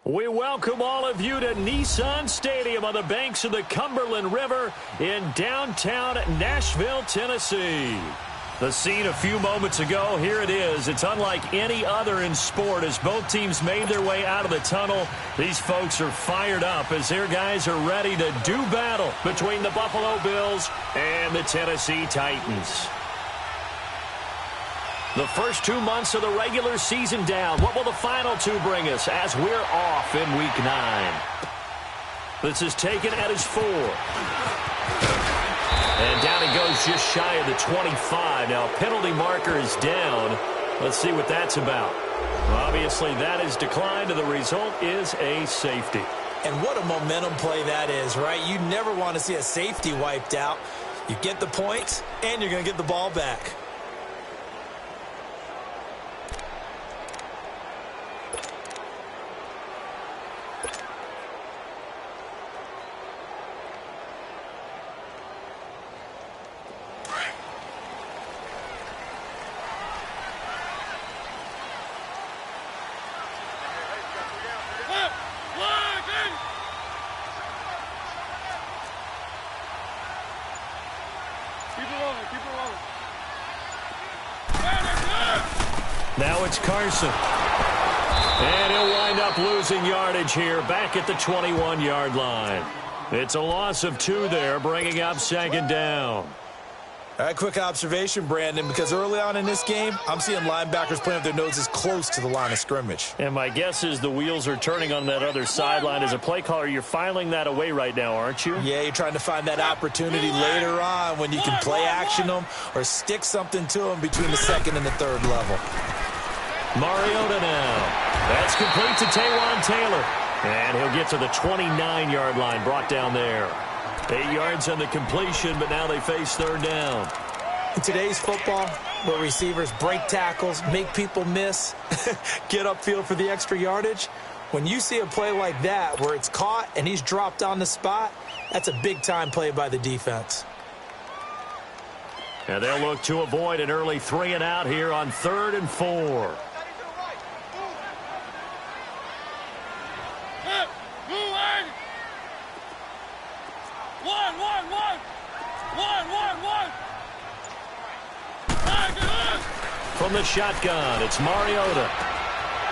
We welcome all of you to Nissan Stadium on the banks of the Cumberland River in downtown Nashville, Tennessee. The scene a few moments ago, here it is. It's unlike any other in sport as both teams made their way out of the tunnel. These folks are fired up as their guys are ready to do battle between the Buffalo Bills and the Tennessee Titans. The first 2 months of the regular season down. What will the final two bring us as we're off in Week 9? This is taken at his 4. And down he goes just shy of the 25. Now, penalty marker is down. Let's see what that's about. Obviously, that is declined, and the result is a safety. And what a momentum play that is, right? You never want to see a safety wiped out. You get the points, and you're going to get the ball back. Now it's Carson. And he'll wind up losing yardage here back at the 21-yard line. It's a loss of 2 there, bringing up second down. All right, quick observation, Brandon, because early on in this game, I'm seeing linebackers playing with their noses close to the line of scrimmage. And my guess is the wheels are turning on that other sideline. As a play caller, you're filing that away right now, aren't you? Yeah, you're trying to find that opportunity later on when you can play action them or stick something to them between the second and the third level. Mariota now. That's complete to Taywan Taylor. And he'll get to the 29-yard line, brought down there. 8 yards on the completion, but now they face third down. In today's football, where receivers break tackles, make people miss, get upfield for the extra yardage, when you see a play like that where it's caught and he's dropped on the spot, that's a big-time play by the defense. And they'll look to avoid an early 3-and-out here on 3rd and 4. From the shotgun, it's Mariota.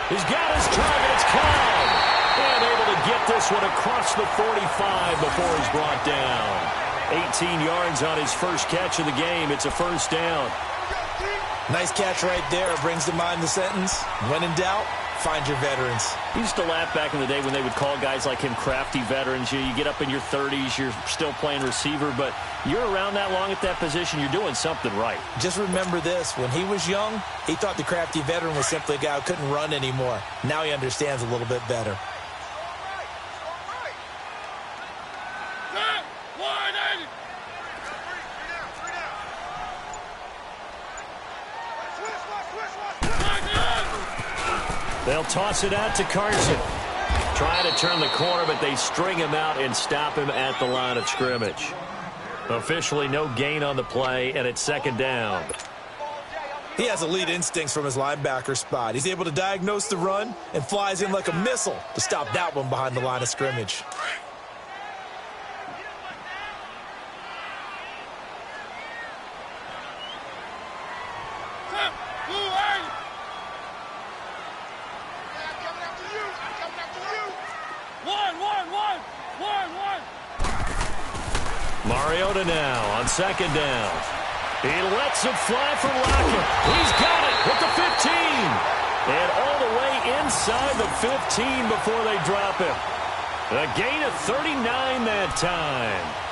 He's got his target. It's Cobb. And able to get this one across the 45 before he's brought down. 18 yards on his first catch of the game. It's a first down. Nice catch right there. Brings to mind the sentence, when in doubt, find your veterans. I used to laugh back in the day when they would call guys like him crafty veterans. You get up in your 30s, you're still playing receiver, but you're around that long at that position, you're doing something right. Just remember this. When he was young, he thought the crafty veteran was simply a guy who couldn't run anymore. Now he understands a little bit better. They'll toss it out to Carson. Trying to turn the corner, but they string him out and stop him at the line of scrimmage. Officially no gain on the play, and it's second down. He has elite instincts from his linebacker spot. He's able to diagnose the run and flies in like a missile to stop that one behind the line of scrimmage. Mariota now on second down. He lets it fly from Lockett. He's got it at the 15. And all the way inside the 15 before they drop him. A gain of 39 that time.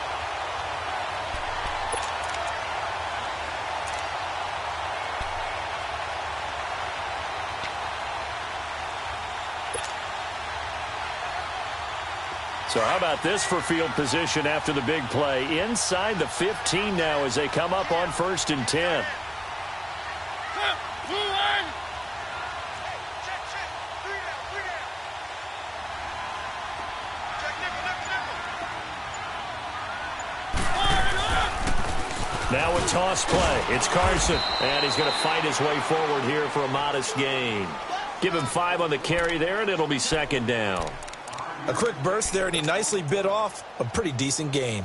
So how about this for field position after the big play? Inside the 15 now as they come up on 1st and 10. Now a toss play. It's Carson, and he's going to fight his way forward here for a modest gain. Give him 5 on the carry there, and it'll be second down. A quick burst there, and he nicely bit off a pretty decent gain.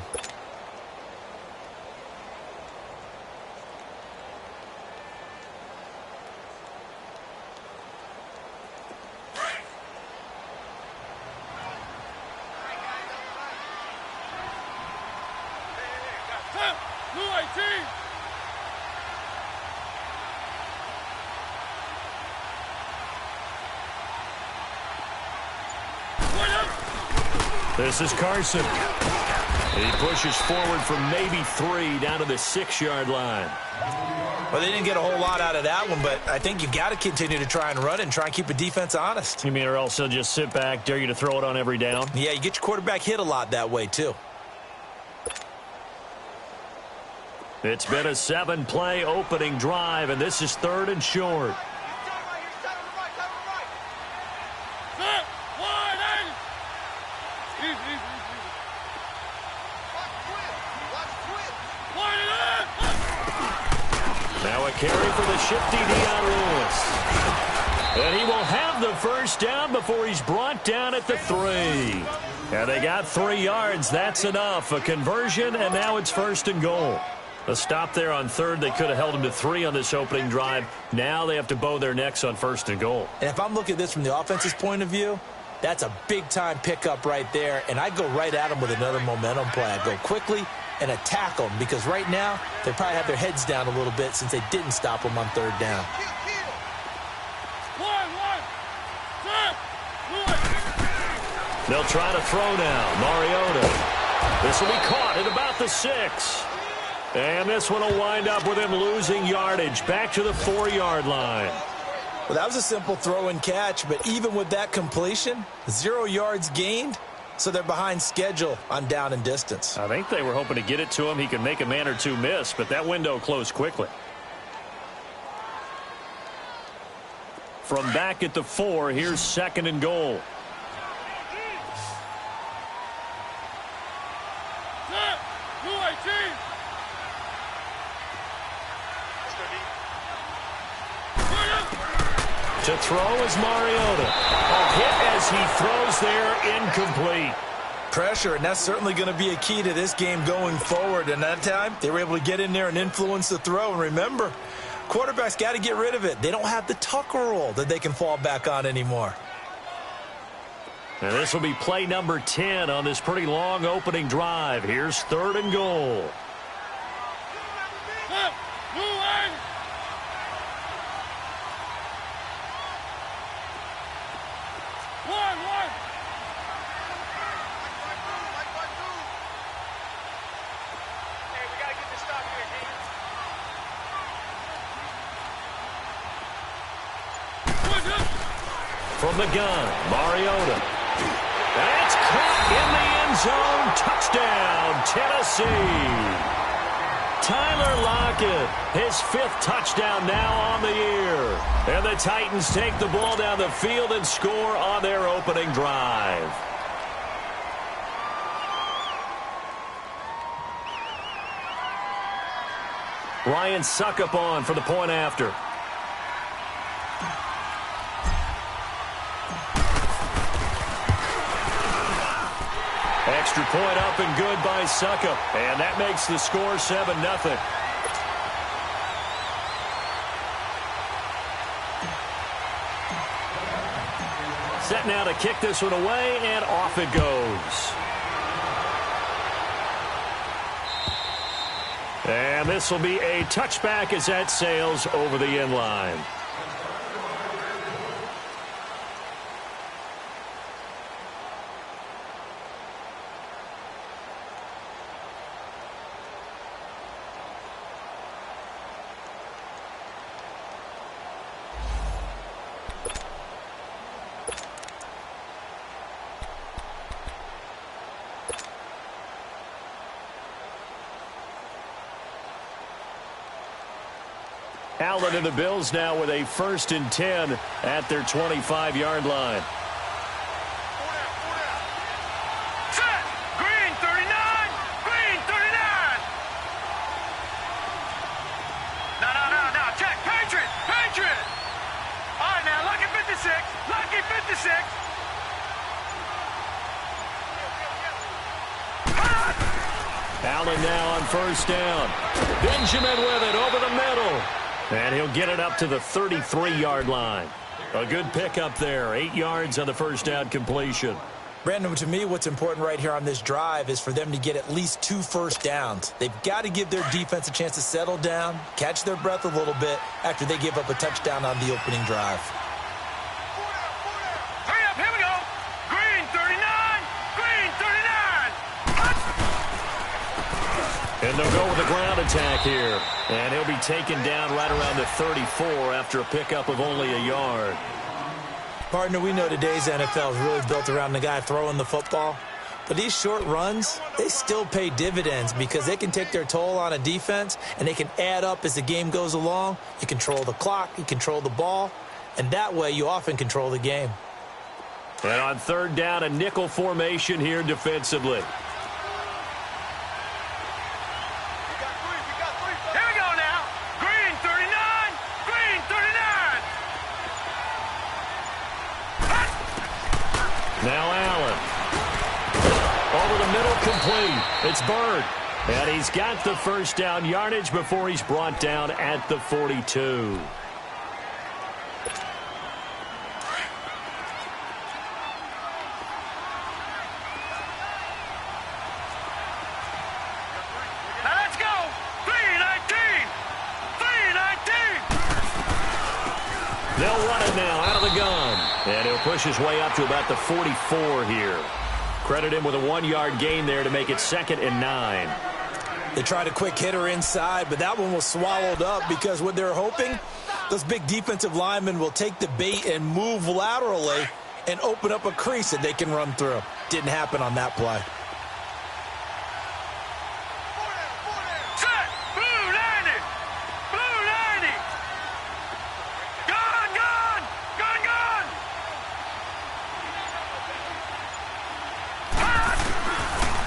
This is Carson. He pushes forward from maybe 3 down to the 6-yard line. Well, they didn't get a whole lot out of that one, but I think you've got to continue to try and run and try and keep the defense honest. You mean, or else they'll just sit back, dare you to throw it on every down? Yeah, you get your quarterback hit a lot that way, too. It's been a 7-play opening drive, and this is 3rd and short. Now a carry for the shifty Dion Lewis. And he will have the first down before he's brought down at the 3. And they got 3 yards. That's enough. A conversion, and now it's 1st and goal. A stop there on 3rd. They could have held him to 3 on this opening drive. Now they have to bow their necks on 1st and goal. And if I'm looking at this from the offense's point of view, that's a big-time pickup right there. And I go right at him with another momentum play. I go quickly and attack them, because right now they probably have their heads down a little bit since they didn't stop them on 3rd down. They'll try to throw now. Mariota. This will be caught at about the 6. And this one will wind up with him losing yardage back to the 4-yard line. Well, that was a simple throw and catch, but even with that completion, 0 yards gained, so they're behind schedule on down and distance. I think they were hoping to get it to him. He could make a man or two miss, but that window closed quickly. From back at the 4, here's 2nd and goal. To throw is Mariota. A hit as he throws there, incomplete. Pressure, and that's certainly going to be a key to this game going forward. And that time, they were able to get in there and influence the throw. And remember, quarterbacks got to get rid of it. They don't have the Tucker roll that they can fall back on anymore. And this will be play number 10 on this pretty long opening drive. Here's 3rd and goal. From the gun, Mariota. That's caught in the end zone. Touchdown, Tennessee. Tyler Lockett, his 5th touchdown now on the year. And the Titans take the ball down the field and score on their opening drive. Ryan Suckup on for the point after. Extra point up and good by Suckup. And that makes the score 7-0. Set now to kick this one away, and off it goes. And this will be a touchback as that sails over the end line. Allen and the Bills now with a 1st and 10 at their 25-yard line. Set! Green 39! Green 39! No. Check. Patriot! Patriot! All right, now, look at 56. 56. Allen now on first down. Benjamin with it over the middle. And he'll get it up to the 33-yard line. A good pickup there. 8 yards on the first down completion. Brandon, to me, what's important right here on this drive is for them to get at least 2 first downs. They've got to give their defense a chance to settle down, catch their breath a little bit after they give up a touchdown on the opening drive. Hurry up, here we go. Green 39, green 39. And they'll go with a ground attack here. And he'll be taken down right around the 34 after a pickup of only a yard. Partner, we know today's NFL is really built around the guy throwing the football. But these short runs, they still pay dividends because they can take their toll on a defense and they can add up as the game goes along. You control the clock, you control the ball, and that way you often control the game. And on third down, a nickel formation here defensively. Here we go now. Green 39, green 39. Now Allen. Over the middle, complete. It's Bird. And he's got the first down yardage before he's brought down at the 42. Now let's go. 319, 319. They'll run it now out of the gun. And he'll push his way up to about the 44 here. Credit him with a 1-yard gain there to make it 2nd and 9. They tried a quick hitter inside, but that one was swallowed up because what they're hoping, those big defensive linemen will take the bait and move laterally and open up a crease that they can run through. Didn't happen on that play. Set. Blue 90, blue 90. Gone, gone, gone, gone.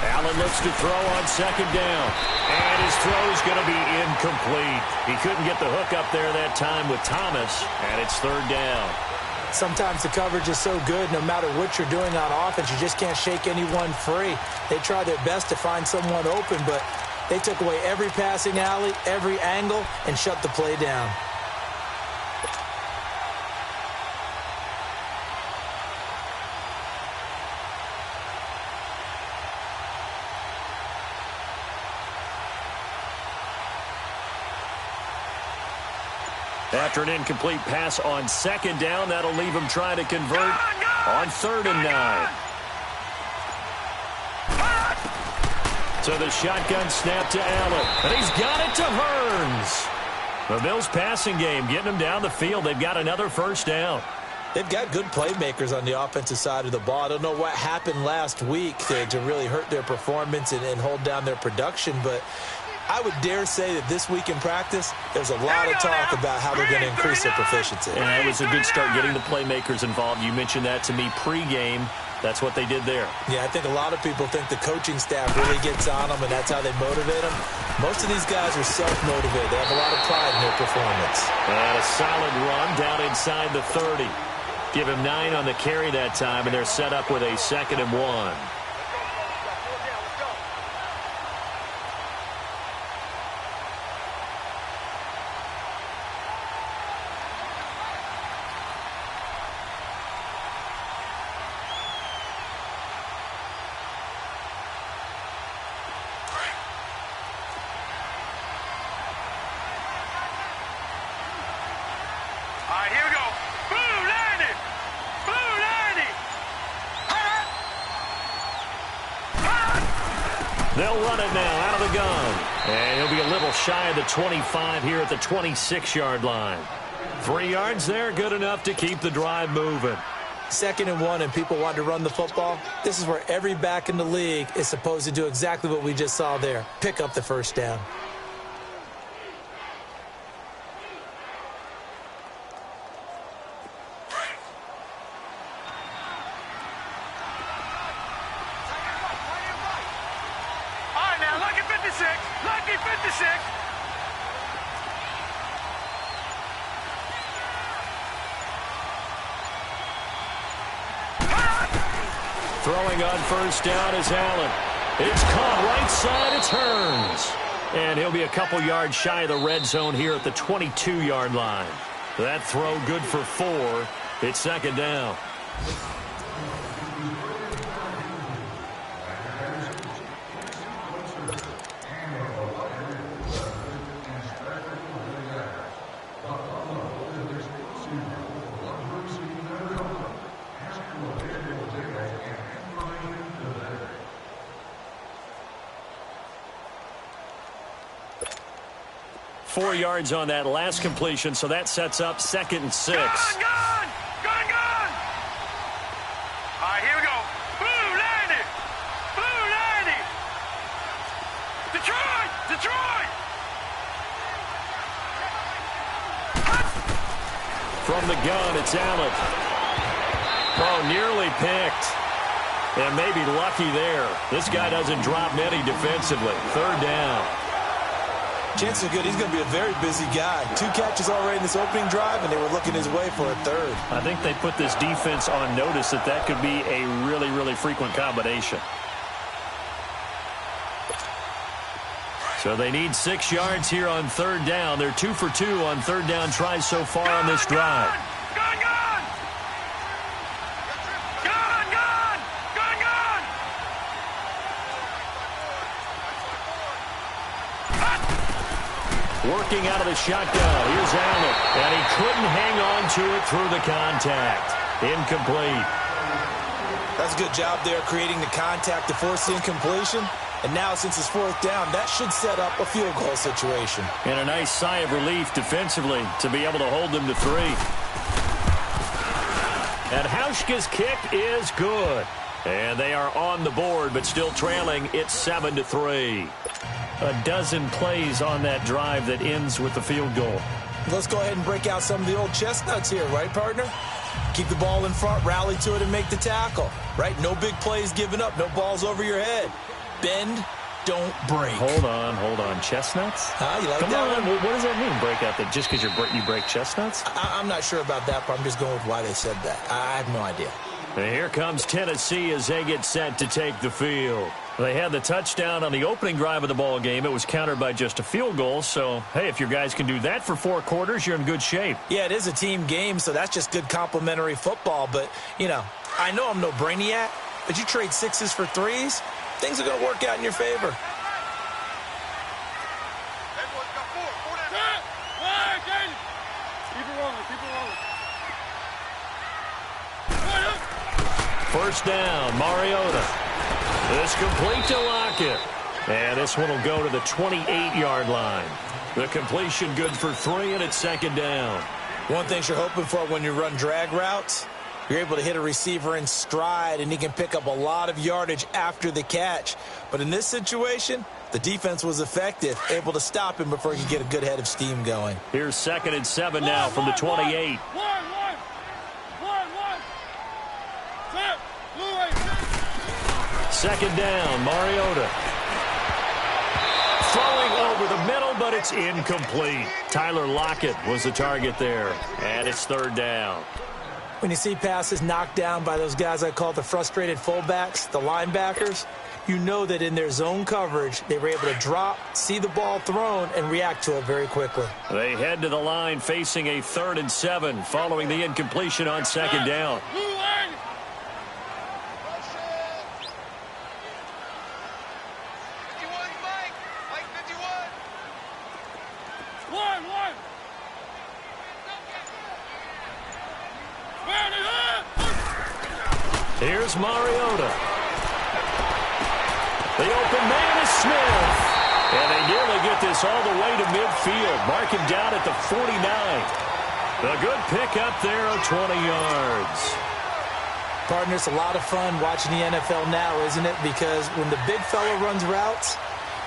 Allen looks to throw on 2nd down. And his throw's going to be incomplete. He couldn't get the hook up there that time with Thomas, and it's 3rd down. Sometimes the coverage is so good, no matter what you're doing on offense, you just can't shake anyone free. They try their best to find someone open, but they took away every passing alley, every angle, and shut the play down. After an incomplete pass on 2nd down, that'll leave him trying to convert on 3rd and 9. So the shotgun snap to Allen. And he's got it to Hearns. The Bills passing game getting them down the field. They've got another first down. They've got good playmakers on the offensive side of the ball. I don't know what happened last week to really hurt their performance and hold down their production, but I would dare say that this week in practice, there's a lot of talk about how they're going to increase their proficiency. And that was a good start getting the playmakers involved. You mentioned that to me pregame. That's what they did there. Yeah, I think a lot of people think the coaching staff really gets on them, and that's how they motivate them. Most of these guys are self-motivated. They have a lot of pride in their performance. And a solid run down inside the 30. Give him 9 on the carry that time, and they're set up with a 2nd and 1. All right, here we go. Blue 90, blue 90. They'll run it now out of the gun. And he'll be a little shy of the 25 here at the 26-yard line. 3 yards there, good enough to keep the drive moving. 2nd and 1, and people want to run the football. This is where every back in the league is supposed to do exactly what we just saw there. Pick up the first down. All right, now, lucky 56, lucky 56. Throwing on first down is Allen. It's caught right side. It turns. And he'll be a couple yards shy of the red zone here at the 22-yard line. That throw good for 4. It's second down. Four yards on that last completion, so that sets up 2nd and 6. Gun! All right, here we go. Blue, landed! Detroit! From the gun, it's Allen. Oh, nearly picked. And maybe lucky there. This guy doesn't drop many defensively. 3rd down. Chances are good he's going to be a very busy guy. 2 catches already in this opening drive, and they were looking his way for a 3rd. I think they put this defense on notice that could be a really, really frequent combination. So they need 6 yards here on 3rd down. They're 2 for 2 on 3rd down tries so far on this drive. Working out of the shotgun. Here's Allen. And he couldn't hang on to it through the contact. Incomplete. That's a good job there creating the contact to force the incompletion. And now since it's 4th down, that should set up a field goal situation. And a nice sigh of relief defensively to be able to hold them to 3. And Hauschka's kick is good. And they are on the board, but still trailing. It's 7-3. A dozen plays on that drive that ends with the field goal. Let's go ahead and break out some of the old chestnuts here, right, partner? Keep the ball in front, rally to it, and make the tackle, right? No big plays given up, no balls over your head. Bend, don't break. Hold on. Chestnuts? You like Come that on. one? What does that mean, break out? That just because you break chestnuts? I'm not sure about that, but I'm just going with why they said that. I have no idea. And here comes Tennessee as they get set to take the field. They had the touchdown on the opening drive of the ball game. It was countered by just a field goal. So, hey, if your guys can do that for 4 quarters, you're in good shape. Yeah, it is a team game, so that's just good complimentary football. But, I know I'm no brainiac, but you trade 6s for 3s, things are going to work out in your favor. First down, Mariota. This complete to Lockett. And this one will go to the 28-yard line. The completion good for 3, and it's 2nd down. One thing you're hoping for when you run drag routes, you're able to hit a receiver in stride, and he can pick up a lot of yardage after the catch. But in this situation, the defense was effective, able to stop him before he could get a good head of steam going. Here's 2nd and 7 now from the 28. Second down, Mariota. Throwing over the middle, but it's incomplete. Tyler Lockett was the target there, and it's 3rd down. When you see passes knocked down by those guys I call the frustrated fullbacks, the linebackers, you know that in their zone coverage, they were able to drop, see the ball thrown, and react to it very quickly. They head to the line facing a 3rd and 7 following the incompletion on 2nd down. Here's Mariota. The open man is Smith. And they nearly get this all the way to midfield. Mark him down at the 49. The good pick up there of 20 yards. Partner, it's a lot of fun watching the NFL now, isn't it? Because when the big fella runs routes,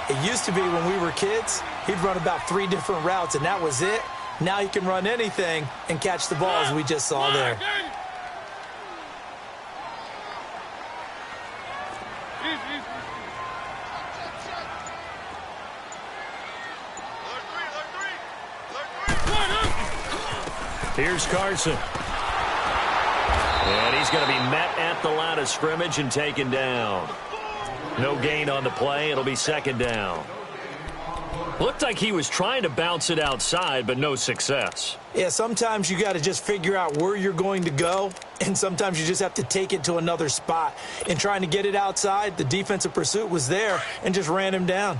it used to be when we were kids, he'd run about 3 different routes, and that was it. Now he can run anything and catch the ball, as we just saw there. Here's Carson. And he's going to be met at the line of scrimmage and taken down. No gain on the play. It'll be second down. Looked like he was trying to bounce it outside, but no success. Yeah, sometimes you got to just figure out where you're going to go, and sometimes you just have to take it to another spot. In trying to get it outside, the defensive pursuit was there and just ran him down.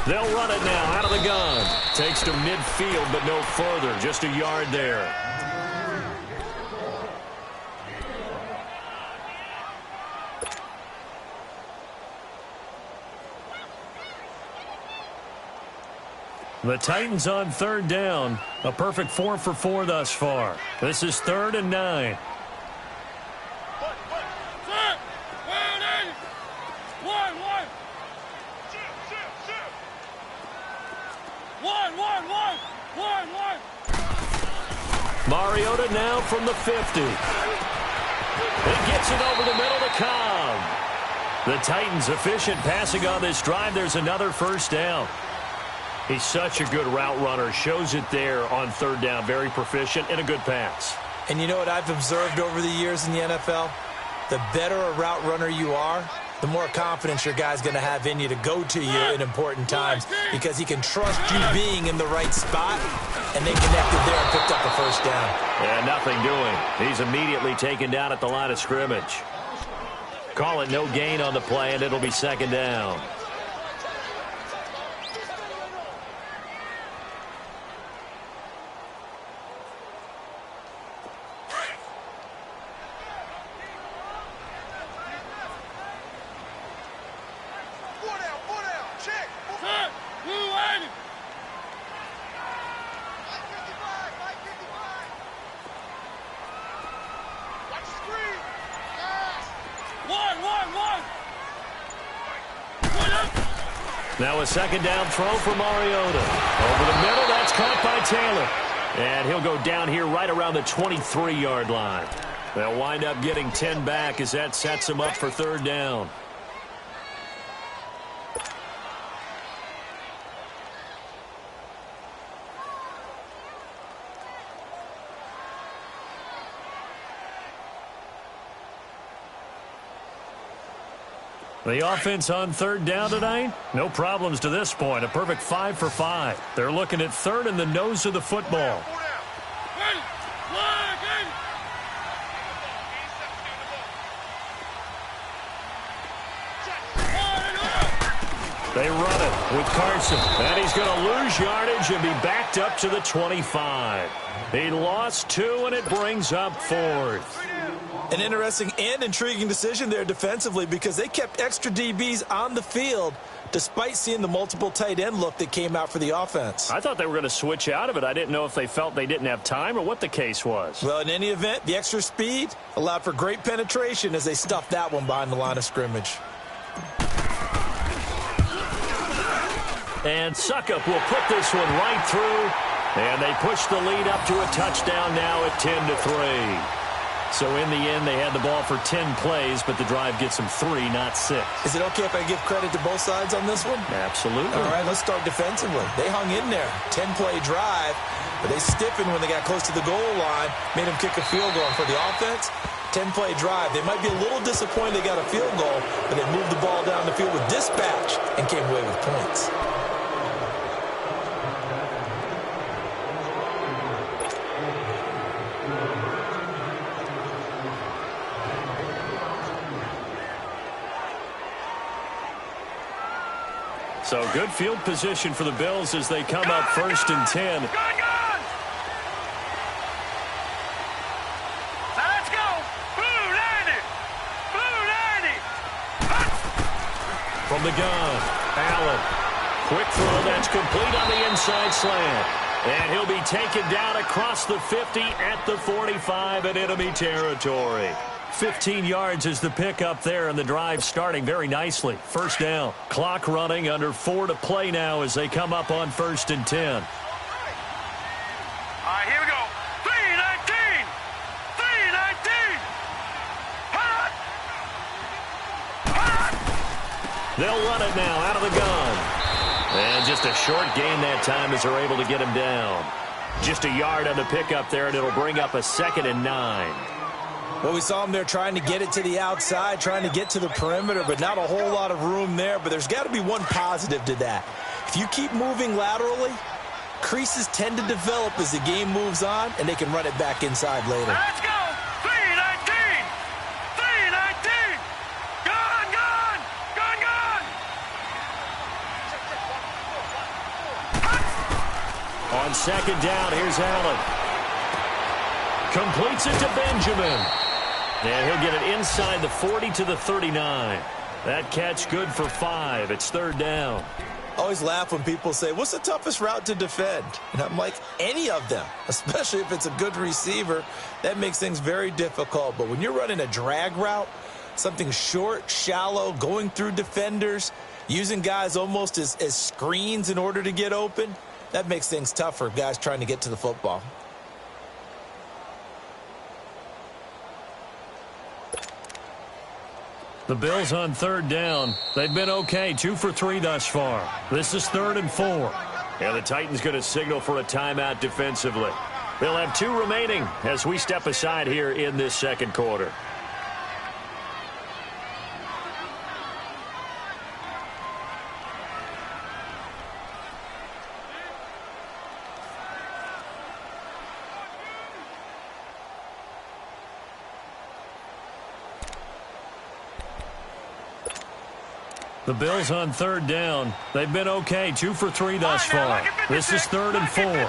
They'll run it now out of the gun. Takes to midfield, but no further. Just a yard there. The Titans on third down. A perfect 4 for 4 thus far. This is 3rd and 9. Mariota now from the 50. He gets it over the middle to Cobb. The Titans efficient passing on this drive. There's another first down. He's such a good route runner. Shows it there on third down. Very proficient and a good pass. And you know what I've observed over the years in the NFL? The better a route runner you are, the more confidence your guy's going to have in you to go to you in important times because he can trust you being in the right spot, and they connected there and picked up a first down. Yeah, nothing doing. He's immediately taken down at the line of scrimmage. Call it no gain on the play, and it'll be second down. Now a second down throw for Mariota. Over the middle, that's caught by Taylor. And he'll go down here right around the 23-yard line. They'll wind up getting 10 back as that sets them up for third down. The offense on third down tonight, no problems to this point. A perfect 5 for 5. They're looking at third in the nose of the football. They run it with Carson. And he's going to lose yardage and be backed up to the 25. He lost 2, and it brings up 4th. An interesting and intriguing decision there defensively because they kept extra DBs on the field despite seeing the multiple tight end look that came out for the offense. I thought they were going to switch out of it. I didn't know if they felt they didn't have time or what the case was. Well, in any event, the extra speed allowed for great penetration as they stuffed that one behind the line of scrimmage. And Suckup will put this one right through, and they push the lead up to a touchdown now at 10-3. So in the end, they had the ball for 10 plays, but the drive gets them 3, not 6. Is it okay if I give credit to both sides on this one? Absolutely. All right, let's start defensively. They hung in there. 10-play drive, but they stiffened when they got close to the goal line, made them kick a field goal. And for the offense, 10-play drive. They might be a little disappointed they got a field goal, but they moved the ball down the field with dispatch and came away with points. So good field position for the Bills as they come up 1st and 10. Let's go. Blue 90. Blue 90. From the gun, Allen. Quick throw that's complete on the inside slant. And he'll be taken down across the 50 at the 45 in enemy territory. 15 yards is the pickup there, and the drive starting very nicely. First down. Clock running, under 4 to play now as they come up on 1st and 10. All right, here we go. 3-19. 3-19. Hot. They'll run it now out of the gun. And just a short gain that time as they're able to get him down. Just a yard on the pickup there, and it'll bring up a 2nd and 9. Well, we saw him there trying to get it to the outside, trying to get to the perimeter, but not a whole lot of room there. But there's got to be one positive to that. If you keep moving laterally, creases tend to develop as the game moves on, and they can run it back inside later. Let's go. 319. 319. Gone, gone. Gone, gone. On 2nd down, here's Allen. Completes it to Benjamin. And he'll get it inside the 40 to the 39. That catch good for 5. It's 3rd down. I always laugh when people say, what's the toughest route to defend? And I'm like, any of them, especially if it's a good receiver. That makes things very difficult. But when you're running a drag route, something short, shallow, going through defenders, using guys almost as screens in order to get open, that makes things tough for guys trying to get to the football. The Bills on 3rd down. They've been okay, 2 for 3 thus far. This is 3rd and 4. And the Titans going to signal for a timeout defensively. They'll have 2 remaining as we step aside here in this 2nd quarter. The Bills on 3rd down. They've been okay, 2 for 3 thus far. This is 3rd and 4. All right,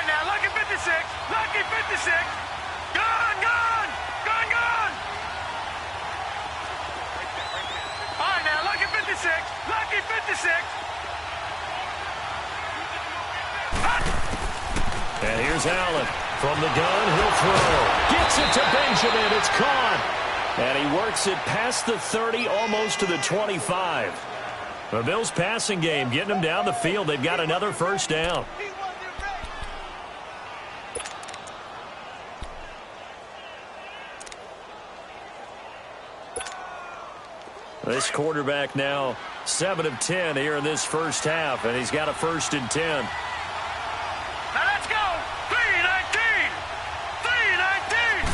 now look at 56. Lucky 56. Gone, gone. Gone, gone. All right, now look at 56. Lucky 56. And here's Allen. From the gun, he'll throw. Gets it to Benjamin. It's caught. And he works it past the 30, almost to the 25. The Bills' passing game, getting them down the field. They've got another 1st down. This quarterback now 7 of 10 here in this 1st half, and he's got a 1st and 10. Now let's go. 319. 319.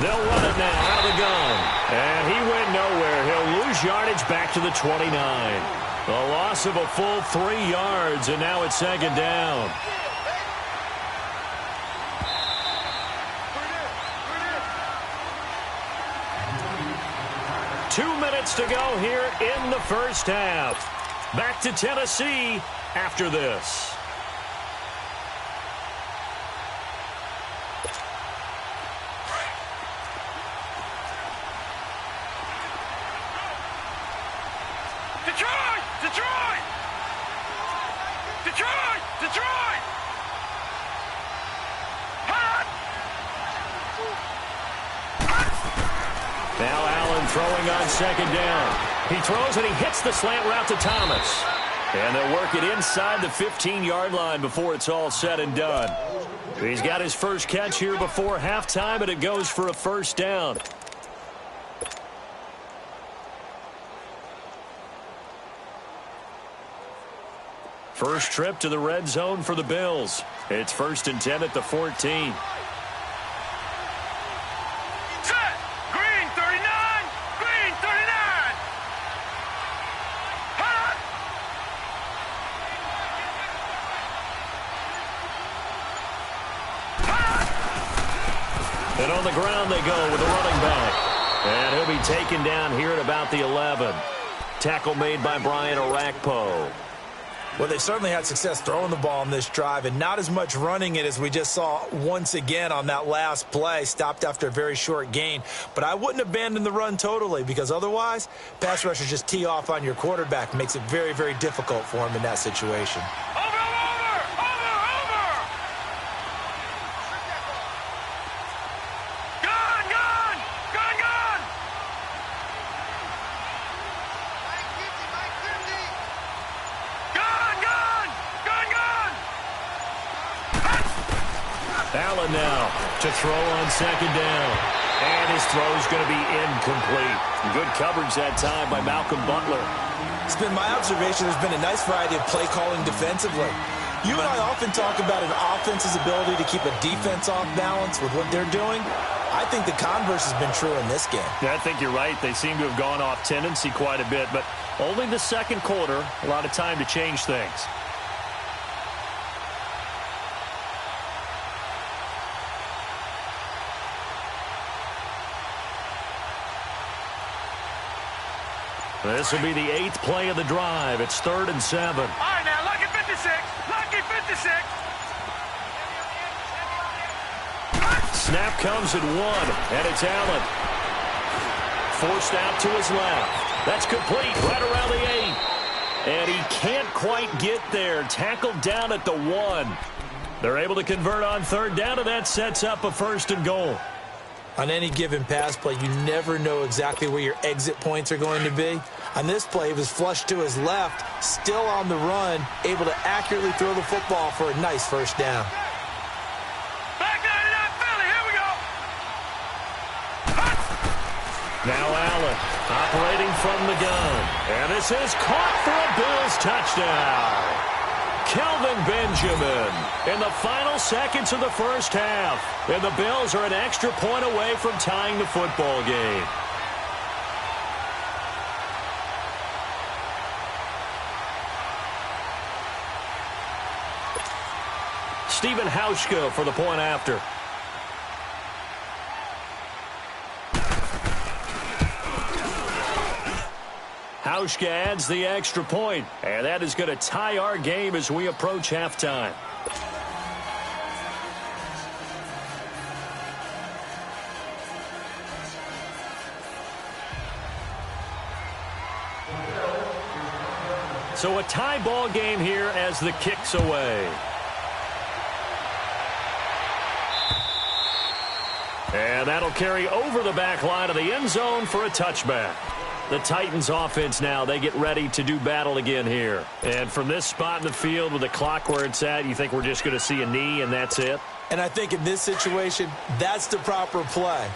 They'll run it now out of the gun. And he went nowhere. He'll lose yardage back to the 29. A loss of a full 3 yards, and now it's 2nd down. Two minutes to go here in the 1st half. Back to Tennessee after this. Detroit! Detroit! Detroit! Detroit! Hot! Now Allen throwing on 2nd down. He throws and he hits the slant route to Thomas. And they'll work it inside the 15-yard line before it's all said and done. He's got his first catch here before halftime, and it goes for a 1st down. First trip to the red zone for the Bills. It's 1st and 10 at the 14. Set! Green 39! Green 39! Hot! And on the ground they go with a running back. And he'll be taken down here at about the 11. Tackle made by Brian Orakpo. Well, they certainly had success throwing the ball on this drive and not as much running it as we just saw once again on that last play. Stopped after a very short gain. But I wouldn't abandon the run totally because otherwise, pass rushers just tee off on your quarterback. Makes it very, very difficult for him in that situation. Over! Gone! Gone! Gone! Gone! Gone! Gone! Gone! Gone! Allen now to throw on 2nd down. And his throw's going to be incomplete. Good coverage that time by Malcolm Butler. It's been my observation there's been a nice variety of play calling defensively. You and I often talk about an offense's ability to keep a defense off balance with what they're doing. I think the converse has been true in this game. Yeah, I think you're right. They seem to have gone off tendency quite a bit, but only the second quarter, a lot of time to change things. This will be the 8th play of the drive. It's 3rd and 7. All right, now, lucky 56. Lucky 56. Snap comes at 1, and it's Allen. Forced out to his left. That's complete right around the 8. And he can't quite get there. Tackled down at the 1. They're able to convert on 3rd down, and that sets up a 1st and goal. On any given pass play, you never know exactly where your exit points are going to be. On this play, he was flushed to his left, still on the run, able to accurately throw the football for a nice 1st down. Back 99 Philly, here we go. Now Allen operating from the gun. And this is caught for a Bills touchdown. Kelvin Benjamin in the final seconds of the first half. And the Bills are an extra point away from tying the football game. Stephen Hauschka for the point after. Hauschka adds the extra point, and that is going to tie our game as we approach halftime. So a tie ball game here as the kick's away. And that'll carry over the back line of the end zone for a touchback. The Titans offense now, they get ready to do battle again here. And from this spot in the field with the clock where it's at, you think we're just going to see a knee and that's it? And I think in this situation, that's the proper play.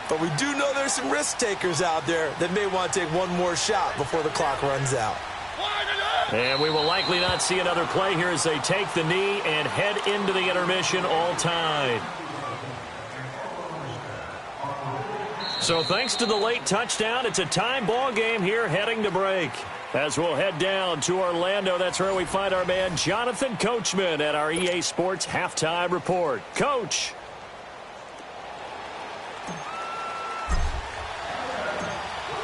But we do know there's some risk takers out there that may want to take one more shot before the clock runs out. And we will likely not see another play here as they take the knee and head into the intermission all tied. So thanks to the late touchdown, it's a tie ball game here heading to break. As we'll head down to Orlando, that's where we find our man Jonathan Coachman at our EA Sports Halftime Report. Coach.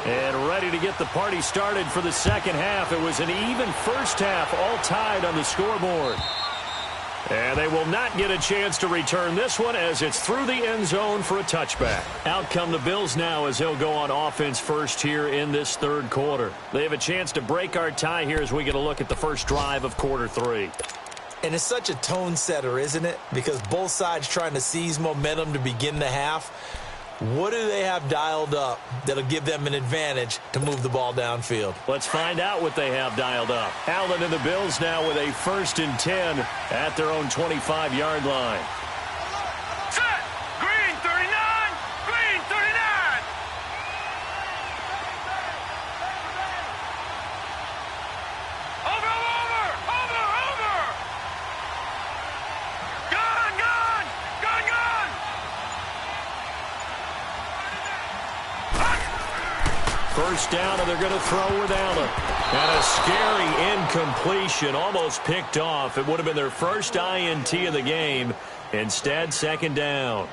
And ready to get the party started for the second half. It was an even first half, all tied on the scoreboard. And they will not get a chance to return this one as it's through the end zone for a touchback. Out come the Bills now as they'll go on offense first here in this third quarter. They have a chance to break our tie here as we get a look at the first drive of quarter 3. And it's such a tone setter, isn't it? Because both sides trying to seize momentum to begin the half. What do they have dialed up that'll give them an advantage to move the ball downfield? Let's find out what they have dialed up. Allen and the Bills now with a 1st and 10 at their own 25-yard line. Set. Green 39. Green 39. Over. Gun. First down, and they're going to throw with Allen. And a scary incompletion, almost picked off. It would have been their first INT of the game. Instead, 2nd down.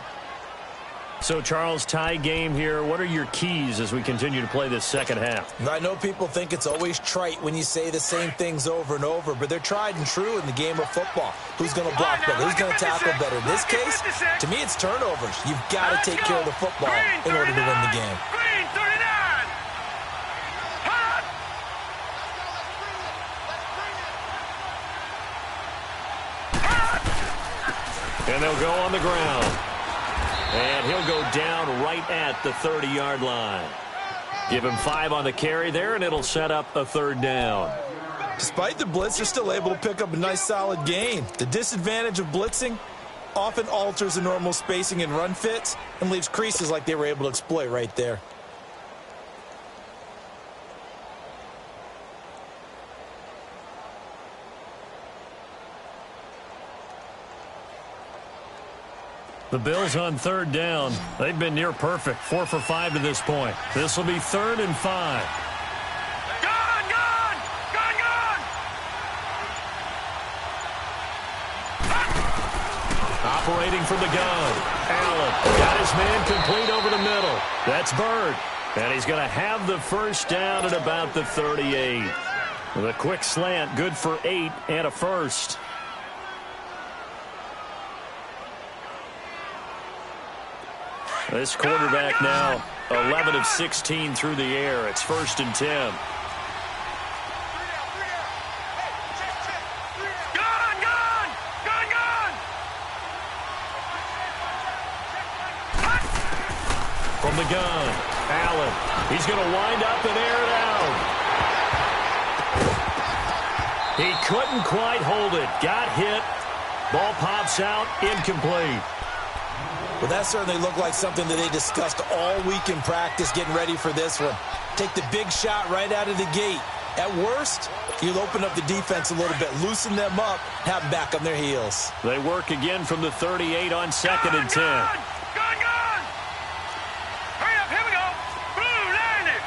So, Charles, tie game here. What are your keys as we continue to play this second half? I know people think it's always trite when you say the same things over and over, but they're tried and true in the game of football. Who's going to block better? Who's going to tackle better? In this case, to me, it's turnovers. You've got to take care of the football in order to win the game. Green 39. And they'll go on the ground. And he'll go down right at the 30-yard line. Give him 5 on the carry there, and it'll set up a 3rd down. Despite the blitz, they're still able to pick up a nice solid gain. The disadvantage of blitzing, often alters the normal spacing and run fits and leaves creases like they were able to exploit right there. The Bills on third down. They've been near perfect, 4 for 5 to this point. This will be 3rd and 5. Gone, gone, gone, gone. Operating from the gun. Allen got his man complete over the middle. That's Bird. And he's going to have the first down at about the 38. With a quick slant, good for 8 and a first. This quarterback now 11 of 16 through the air. It's 1st and 10. Gone, gone, gone, gone. From the gun, Allen. He's going to wind up and air it out. He couldn't quite hold it. Got hit. Ball pops out, incomplete. Well, that certainly looked like something that they discussed all week in practice getting ready for this one. Take the big shot right out of the gate. At worst, you'll open up the defense a little bit, loosen them up, have them back on their heels. They work again from the 38 on 2nd and 10. Gone, gone. Hurry up, here we go. Blue 90.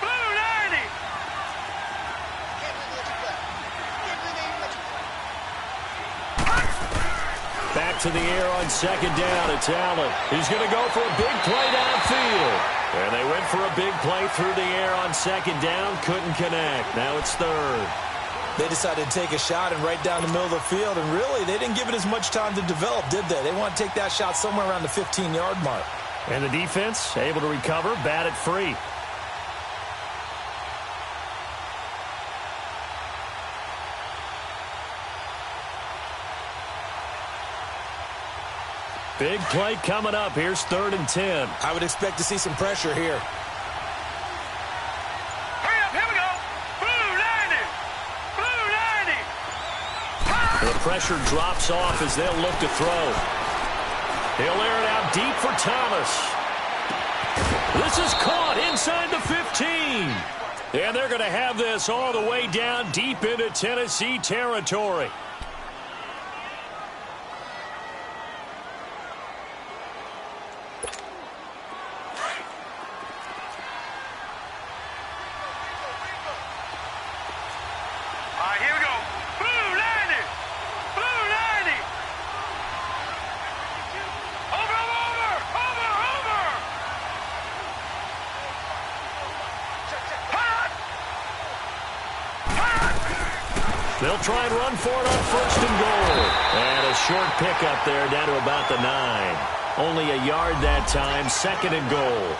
Blue 90. Back to the air on 2nd down. It's Allen. He's going to go for a big play downfield. And they went for a big play through the air on 2nd down. Couldn't connect. Now it's 3rd. They decided to take a shot and right down the middle of the field, and really, they didn't give it as much time to develop, did they? They want to take that shot somewhere around the 15-yard mark. And the defense able to recover, bat it free. Big play coming up. Here's 3rd and 10. I would expect to see some pressure here. Hurry up, here we go. Blue 90. Blue 90. The pressure drops off as they'll look to throw. He'll air it out deep for Thomas. This is caught inside the 15. And they're going to have this all the way down deep into Tennessee territory. Here we go. Blue 90. Blue 90. Over, over, over, over. Hot. Hot. They'll try and run for it on 1st and goal. And a short pickup there down to about the 9. Only a yard that time. 2nd and goal.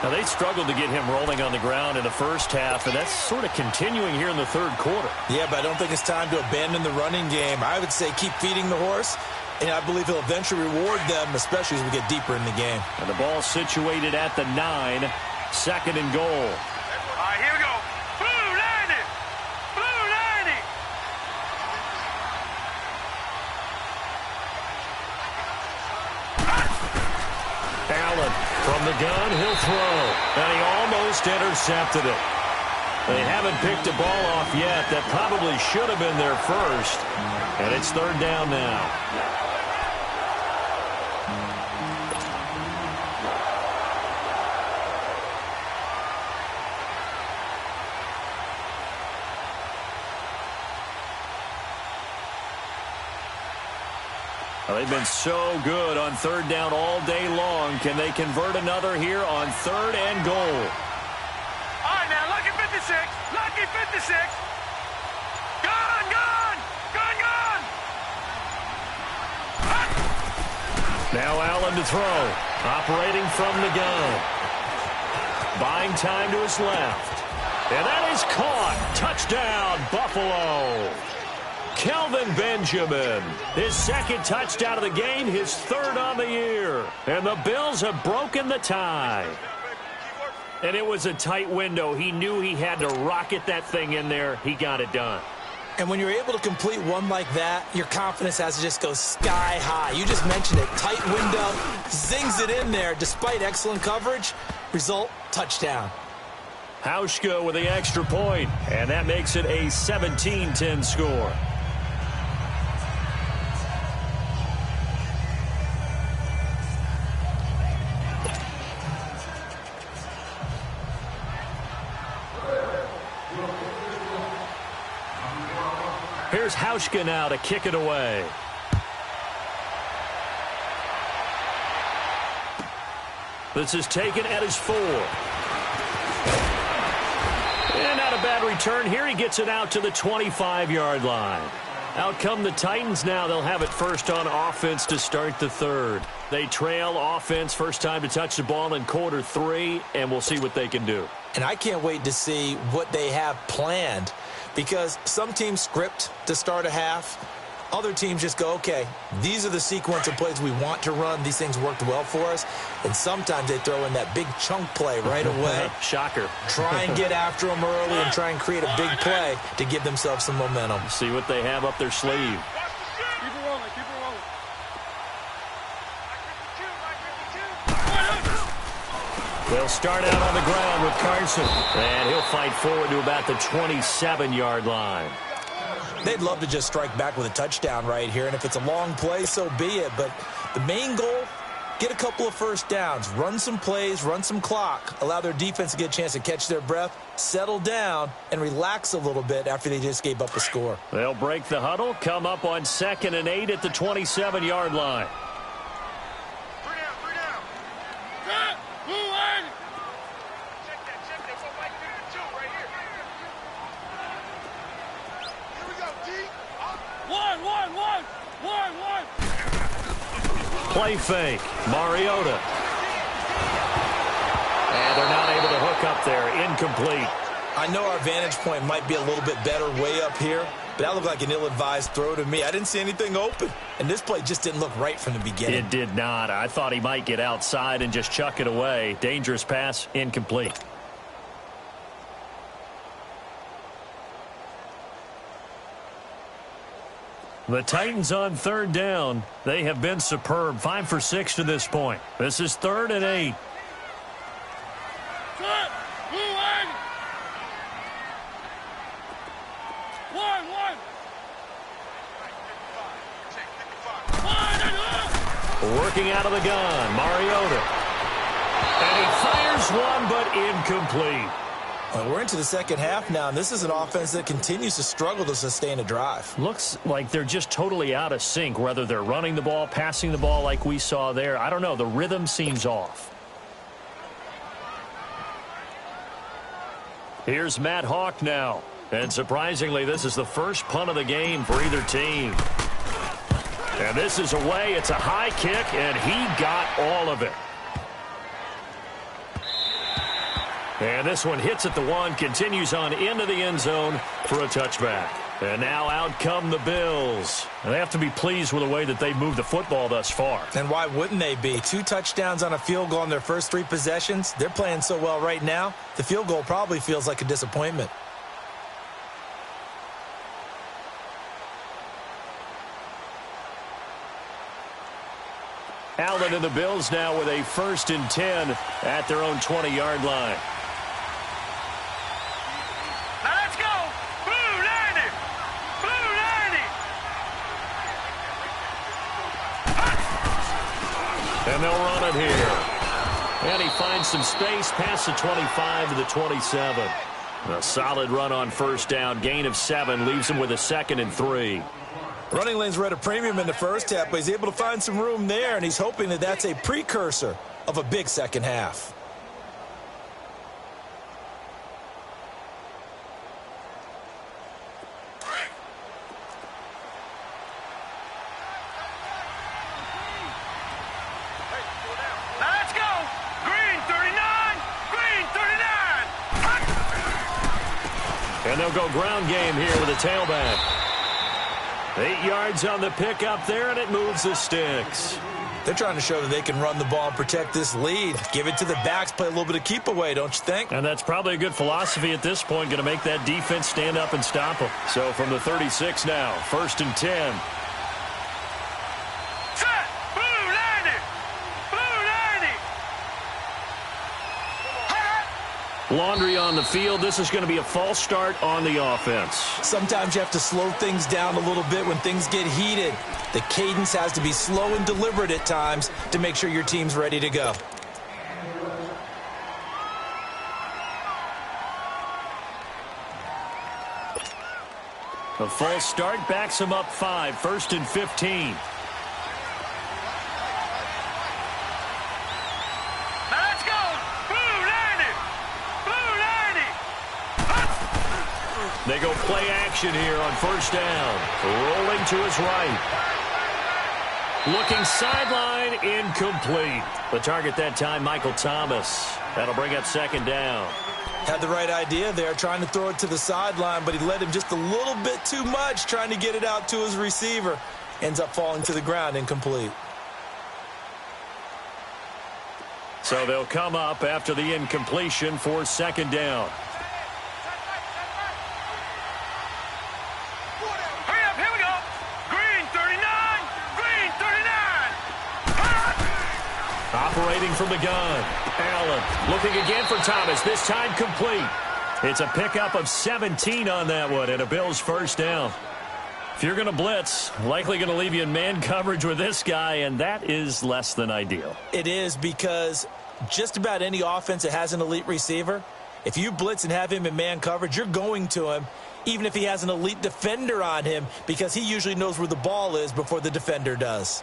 Now, they struggled to get him rolling on the ground in the first half, and that's sort of continuing here in the 3rd quarter. Yeah, but I don't think it's time to abandon the running game. I would say keep feeding the horse, and I believe he'll eventually reward them, especially as we get deeper in the game. And the ball situated at the 9, 2nd and goal. Here we go. Blue 90. Blue 90. Allen from the gun, he'll throw. And he almost intercepted it. They haven't picked a ball off yet. That probably should have been their first. And it's 3rd down now. Well, they've been so good on 3rd down all day long. Can they convert another here on 3rd and goal? All right, now, lucky 56. Lucky 56. Gone, gone, gone, gone. Now Allen to throw. Operating from the gun. Buying time to his left. And that is caught. Touchdown, Buffalo. Kelvin Benjamin, his 2nd touchdown of the game, his 3rd on the year. And the Bills have broken the tie. And it was a tight window. He knew he had to rocket that thing in there. He got it done. And when you're able to complete one like that, your confidence has to just go sky high. You just mentioned it. Tight window, zings it in there despite excellent coverage. Result, touchdown. Hauschka with the extra point, and that makes it a 17-10 score. Here's Hauschka now to kick it away. This is taken at his 4. And not a bad return here. He gets it out to the 25-yard line. Out come the Titans now. They'll have it first on offense to start the third. They trail offense first time to touch the ball in quarter 3, and we'll see what they can do. And I can't wait to see what they have planned, because some teams script to start a half. Other teams just go, okay, these are the sequence of plays we want to run. These things worked well for us. And sometimes they throw in that big chunk play right away. Shocker. Try and get after them early and try and create a big play to give themselves some momentum. See what they have up their sleeve. Keep it rolling, keep it rolling. They'll start out on the ground with Carson. And he'll fight forward to about the 27-yard line. They'd love to just strike back with a touchdown right here, and if it's a long play, so be it. But the main goal, get a couple of first downs, run some plays, run some clock, allow their defense to get a chance to catch their breath, settle down, and relax a little bit after they just gave up a score. They'll break the huddle, come up on 2nd and 8 at the 27-yard line. Play fake. Mariota. And they're not able to hook up there. Incomplete. I know our vantage point might be a little bit better way up here, but that looked like an ill-advised throw to me. I didn't see anything open, and this play just didn't look right from the beginning. It did not. I thought he might get outside and just chuck it away. Dangerous pass, incomplete. The Titans on 3rd down. They have been superb. 5 for 6 to this point. This is 3rd and 8. Working out of the gun, Mariota. And he fires one, but incomplete. Well, we're into the second half now, and this is an offense that continues to struggle to sustain a drive. Looks like they're just totally out of sync, whether they're running the ball, passing the ball like we saw there. I don't know. The rhythm seems off. Here's Matt Hawk now. And surprisingly, this is the first punt of the game for either team. And this is away. It's a high kick, and he got all of it. And this one hits at the 1, continues on into the end zone for a touchback. And now out come the Bills. And they have to be pleased with the way that they moved the football thus far. And why wouldn't they be? 2 touchdowns on a field goal in their first 3 possessions. They're playing so well right now, the field goal probably feels like a disappointment. Allen and the Bills now with a 1st and 10 at their own 20-yard line. Now let's go! Blue 90! Blue 90! And they'll run it here. And he finds some space past the 25 to the 27. A solid run on 1st down. Gain of 7 leaves him with a 2nd and 3. Running lanes were at a premium in the first half, but he's able to find some room there, and he's hoping that that's a precursor of a big second half. Now let's go! Green 39! Green 39! And they'll go ground game here with a tailback. 8 yards on the pickup there, and it moves the sticks. They're trying to show that they can run the ball and protect this lead. Give it to the backs, play a little bit of keep away, don't you think? And that's probably a good philosophy at this point, going to make that defense stand up and stop them. So from the 36 now, 1st and 10. Set! Blue 90! Blue 90! Laundry on the field. This is going to be a false start on the offense. Sometimes you have to slow things down a little bit when things get heated. The cadence has to be slow and deliberate at times to make sure your team's ready to go. A false start backs him up 5, 1st and 15. They go play action here on 1st down. Rolling to his right. Looking sideline, incomplete. The target that time, Michael Thomas. That'll bring up 2nd down. Had the right idea there, trying to throw it to the sideline, but he led him just a little bit too much, trying to get it out to his receiver. Ends up falling to the ground, incomplete. So they'll come up after the incompletion for 2nd down. Operating from the gun. Allen looking again for Thomas. This time complete. It's a pickup of 17 on that one and a Bills 1st down. If you're going to blitz, likely going to leave you in man coverage with this guy, and that is less than ideal. It is, because just about any offense that has an elite receiver, if you blitz and have him in man coverage, you're going to him, even if he has an elite defender on him, because he usually knows where the ball is before the defender does.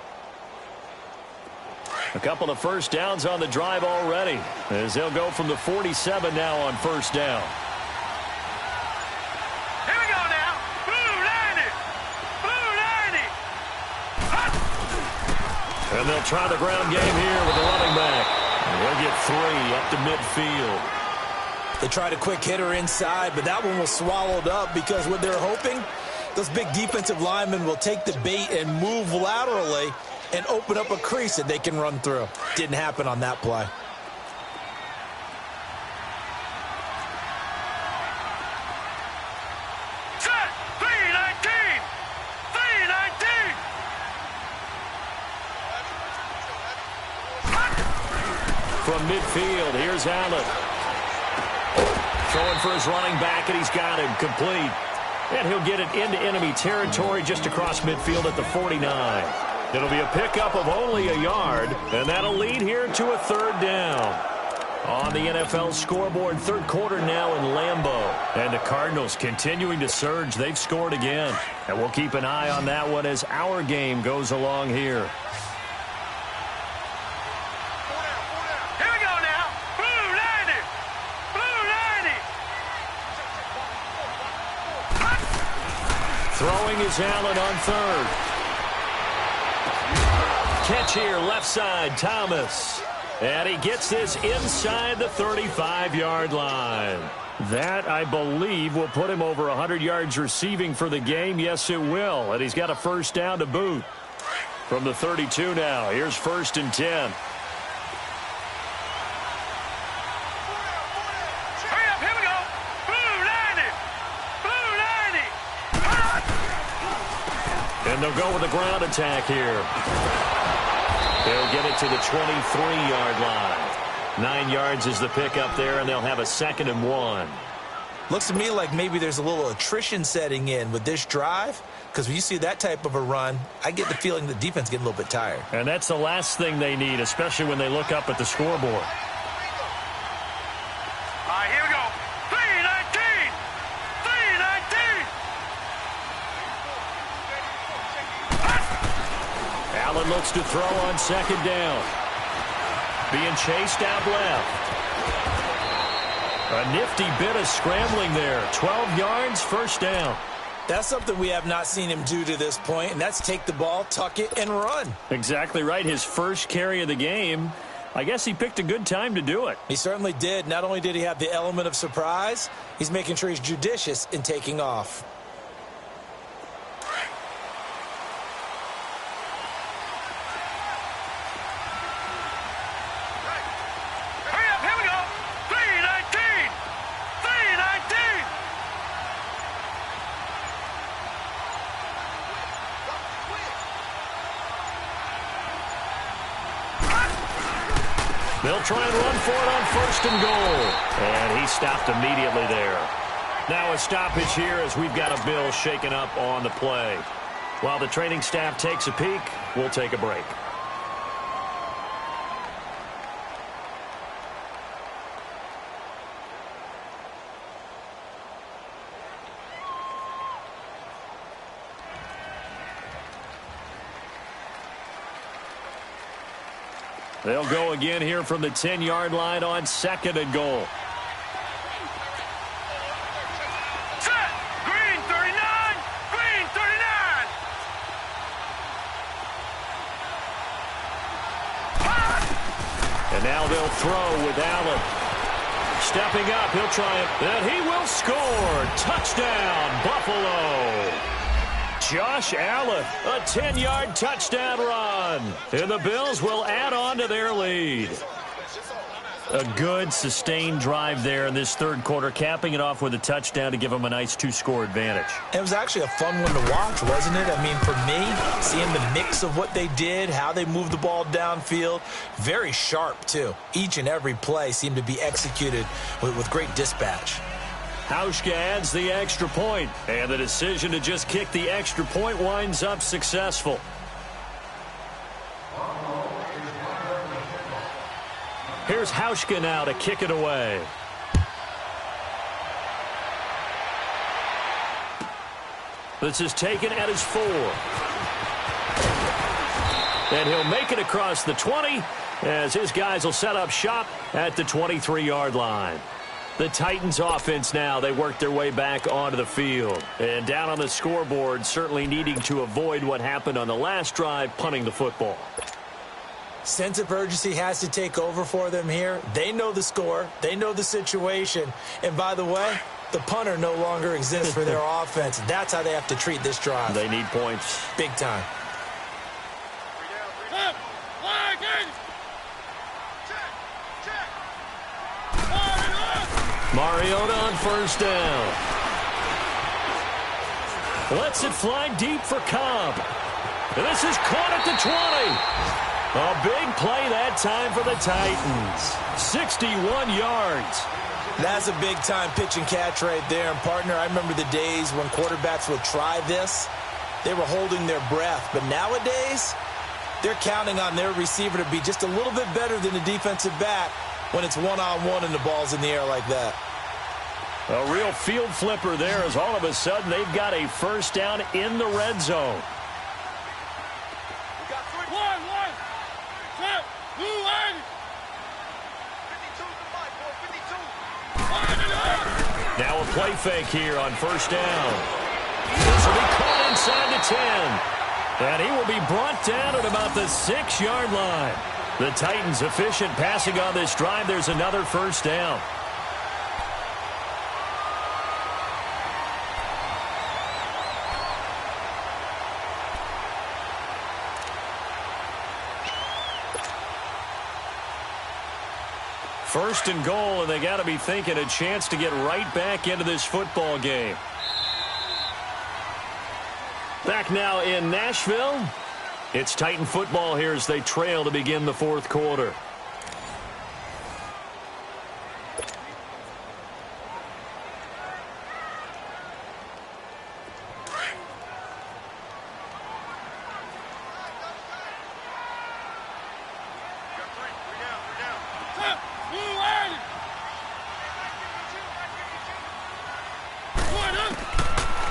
A couple of 1st downs on the drive already, as they'll go from the 47 now on 1st down. Here we go now. Blue 90. Blue 90. And they'll try the ground game here with the running back. And they'll get 3 up to midfield. They tried a quick hitter inside, but that one was swallowed up because what they're hoping, those big defensive linemen will take the bait and move laterally and open up a crease that they can run through. Didn't happen on that play. Set! 319! 319! From midfield, here's Allen. Throwing for his running back, and he's got him complete. And he'll get it into enemy territory just across midfield at the 49. It'll be a pickup of only a yard, and that'll lead here to a 3rd down. On the NFL scoreboard, 3rd quarter now in Lambeau. And the Cardinals continuing to surge. They've scored again. And we'll keep an eye on that one as our game goes along here. Here we go now. Blue 90. Blue 90. Throwing is Allen on 3rd. Catch here, left side, Thomas. And he gets this inside the 35-yard line. That, I believe, will put him over 100 yards receiving for the game. Yes, it will. And he's got a 1st down to boot. From the 32 now, here's 1st and 10. Hurry up, here we go. Blue 90. Blue 90. And they'll go with a ground attack here. They'll get it to the 23-yard line. 9 yards is the pickup there, and they'll have a 2nd and 1. Looks to me like maybe there's a little attrition setting in with this drive, because when you see that type of a run, I get the feeling the defense getting a little bit tired. And that's the last thing they need, especially when they look up at the scoreboard. All right, here we go. 319. 319. Allen looks to throw on 2nd down. Being chased out left. A nifty bit of scrambling there. 12 yards, 1st down. That's something we have not seen him do to this point, and that's take the ball, tuck it, and run. Exactly right. His first carry of the game. I guess he picked a good time to do it. He certainly did. Not only did he have the element of surprise, he's making sure he's judicious in taking off. They'll try and run for it on 1st and goal. And he stopped immediately there. Now a stoppage here as we've got a bill shaken up on the play. While the training staff takes a peek, we'll take a break. They'll go again here from the 10-yard line on 2nd and goal. Set! Green 39! Green 39! And now they'll throw with Allen. Stepping up, he'll try it, and he will score. Touchdown, Buffalo. Josh Allen, a 10-yard touchdown run. And the Bills will add on to their lead. A good, sustained drive there in this 3rd quarter, capping it off with a touchdown to give them a nice 2-score advantage. It was actually a fun one to watch, wasn't it? I mean, for me, seeing the mix of what they did, how they moved the ball downfield, very sharp, too. Each and every play seemed to be executed with great dispatch. Hauschka adds the extra point, and the decision to just kick the extra point winds up successful. Here's Hauschka now to kick it away. This is taken at his 4. And he'll make it across the 20 as his guys will set up shop at the 23-yard line. The Titans offense now, they work their way back onto the field. And down on the scoreboard, certainly needing to avoid what happened on the last drive, punting the football. Sense of urgency has to take over for them here. They know the score. They know the situation. And by the way, the punter no longer exists for their offense. That's how they have to treat this drive. They need points. Big time. Mariota on 1st down. Lets it fly deep for Cobb. And this is caught at the 20. A big play that time for the Titans. 61 yards. That's a big-time pitch and catch right there. And, partner, I remember the days when quarterbacks would try this. They were holding their breath. But nowadays, they're counting on their receiver to be just a little bit better than the defensive back when it's one-on-one and the ball's in the air like that. A real field flipper there as all of a sudden they've got a 1st down in the red zone. Now a play fake here on 1st down. This will be caught inside the 10. And he will be brought down at about the 6-yard line. The Titans efficient passing on this drive. There's another 1st down. First and goal, and they got to be thinking a chance to get right back into this football game. Back now in Nashville. It's Titan football here as they trail to begin the 4th quarter.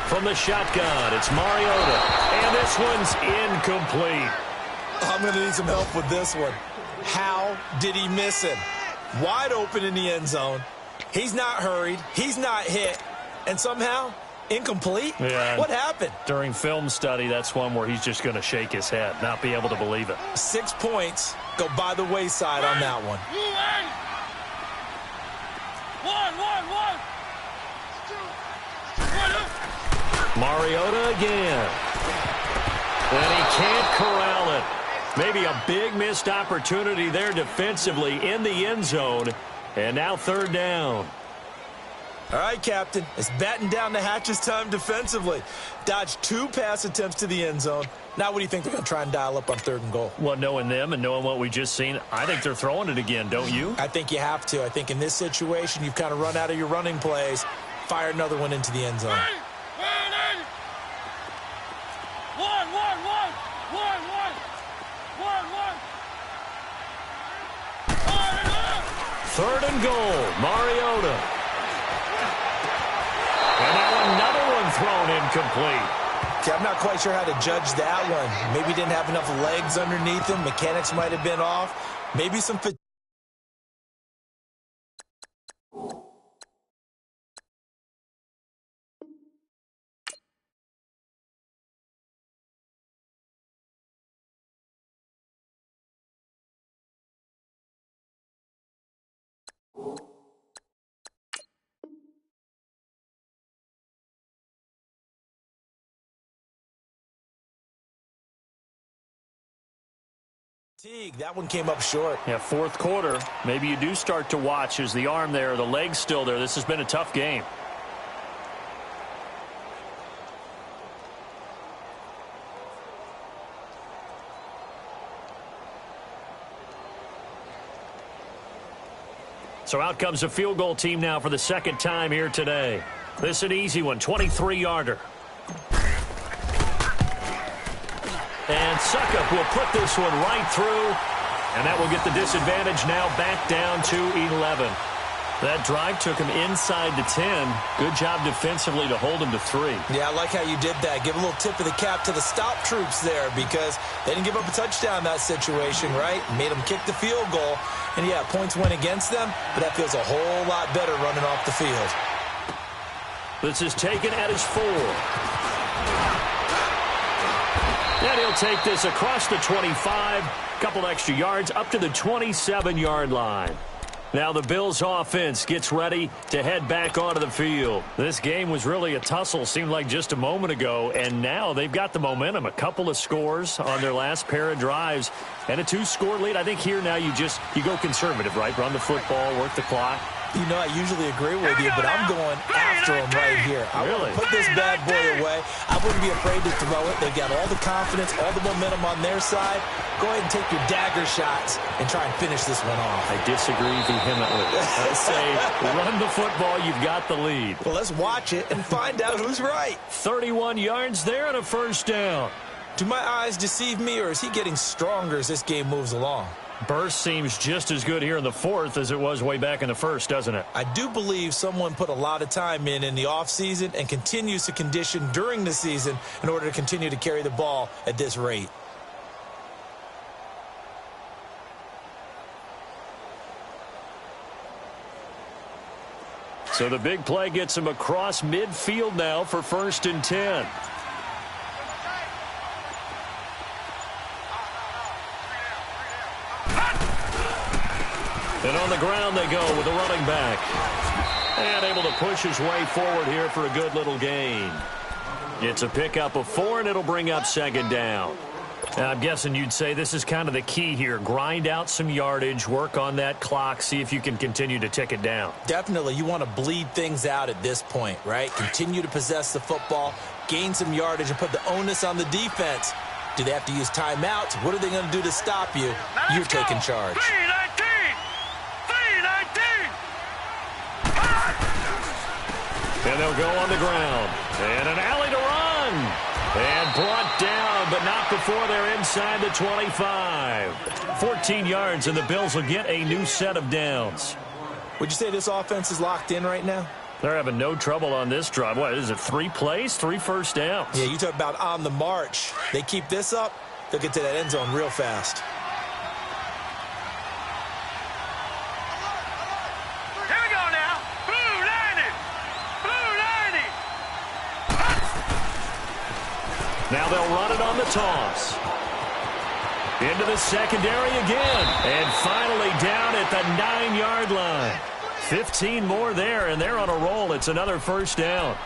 From the shotgun, it's Mariota, and this one's incomplete. I'm going to need some help with this one. How did he miss him? Wide open in the end zone. He's not hurried. He's not hit. And somehow, incomplete? Yeah. What happened? During film study, that's one where he's just going to shake his head, not be able to believe it. 6 points go by the wayside on that one. Mariota again. And he can't corral it. Maybe a big missed opportunity there defensively in the end zone. And now 3rd down. All right, Captain. It's batten down the hatches time defensively. Dodged 2 pass attempts to the end zone. Now what do you think they're going to try and dial up on 3rd and goal? Well, knowing them and knowing what we just seen, I think they're throwing it again, don't you? I think you have to. I think in this situation, you've kind of run out of your running plays. Fire another one into the end zone. Third and goal, Mariota. And now another one thrown incomplete. Okay, I'm not quite sure how to judge that one. Maybe didn't have enough legs underneath him. Mechanics might have been off. Maybe some fatigue. That one came up short. Yeah, 4th quarter. Maybe you do start to watch. Is the arm there, the leg's still there? This has been a tough game. So out comes a field goal team now for the 2nd time here today. This is an easy one, 23-yarder. And Suckup will put this one right through, and that will get the disadvantage now back down to 11. That drive took him inside the 10. Good job defensively to hold him to 3. Yeah, I like how you did that. Give a little tip of the cap to the stop troops there because they didn't give up a touchdown in that situation, right? Made them kick the field goal. And, yeah, points went against them, but that feels a whole lot better running off the field. This is taken at his 4. And he'll take this across the 25. Couple extra yards up to the 27-yard line. Now the Bills offense gets ready to head back onto the field. This game was really a tussle, seemed like just a moment ago, and now they've got the momentum. A couple of scores on their last pair of drives and a 2-score lead. I think here now you go conservative, right? Run the football, work the clock. You know, I usually agree with you, but I'm going after him right here. I want to put this bad boy away. I wouldn't be afraid to throw it. They've got all the confidence, all the momentum on their side. Go ahead and take your dagger shots and try and finish this one off. I disagree vehemently. I say run the football, you've got the lead. Well, let's watch it and find out who's right. 31 yards there and a 1st down. Do my eyes deceive me, or is he getting stronger as this game moves along? Burst seems just as good here in the 4th as it was way back in the 1st, doesn't it? I do believe someone put a lot of time in the offseason and continues to condition during the season in order to continue to carry the ball at this rate. So the big play gets him across midfield now for 1st and 10. And on the ground they go with the running back. And able to push his way forward here for a good little gain. It's a pickup of 4, and it'll bring up 2nd down. I'm guessing you'd say this is kind of the key here. Grind out some yardage, work on that clock, see if you can continue to tick it down. Definitely. You want to bleed things out at this point, right? Continue to possess the football, gain some yardage, and put the onus on the defense. Do they have to use timeouts? What are they going to do to stop you? You're taking charge. And they'll go on the ground. And an alley to run. And brought down, but not before they're inside the 25. 14 yards, and the Bills will get a new set of downs. Would you say this offense is locked in right now? They're having no trouble on this drive. What is it, 3 plays, 3 first downs? Yeah, you talk about on the march. They keep this up, they'll get to that end zone real fast. Now they'll run it on the toss. Into the secondary again. And finally down at the 9-yard line. 15 more there, and they're on a roll. It's another 1st down.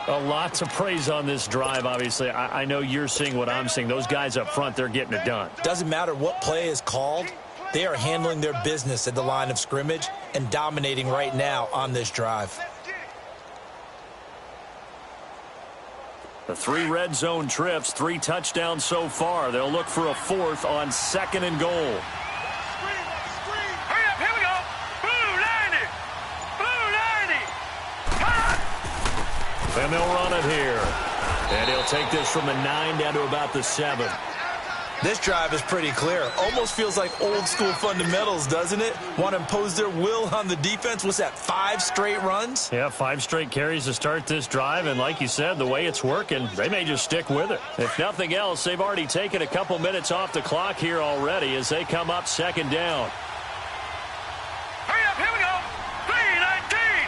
A lot to praise on this drive, obviously. I know you're seeing what I'm seeing. Those guys up front, they're getting it done. Doesn't matter what play is called. They are handling their business at the line of scrimmage and dominating right now on this drive. The 3 red zone trips, 3 touchdowns so far. They'll look for a 4th on 2nd and goal. Hurry up, here we go. Blue 90. Blue 90. And they'll run it here. And he'll take this from the 9 down to about the 7. This drive is pretty clear. Almost feels like old school fundamentals, doesn't it? Want to impose their will on the defense. What's that, 5 straight runs? Yeah, 5 straight carries to start this drive. And like you said, the way it's working, they may just stick with it. If nothing else, they've already taken a couple minutes off the clock here already as they come up 2nd down. Hurry up, here we go. 319.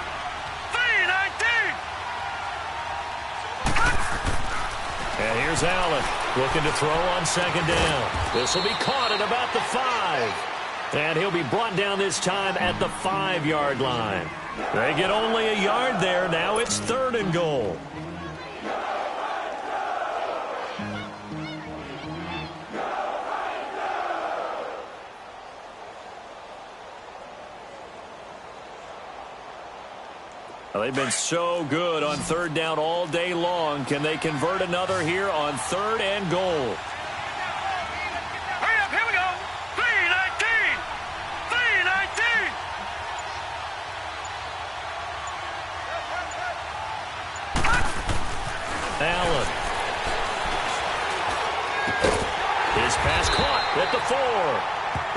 319. And here's Allen looking to throw on 2nd down. This will be caught at about the 5. And he'll be brought down this time at the 5-yard line. They get only a yard there. Now it's 3rd and goal. Well, they've been so good on 3rd down all day long. Can they convert another here on 3rd and goal? Hurry up, here we go. 319. 319. Allen. His pass caught at the 4.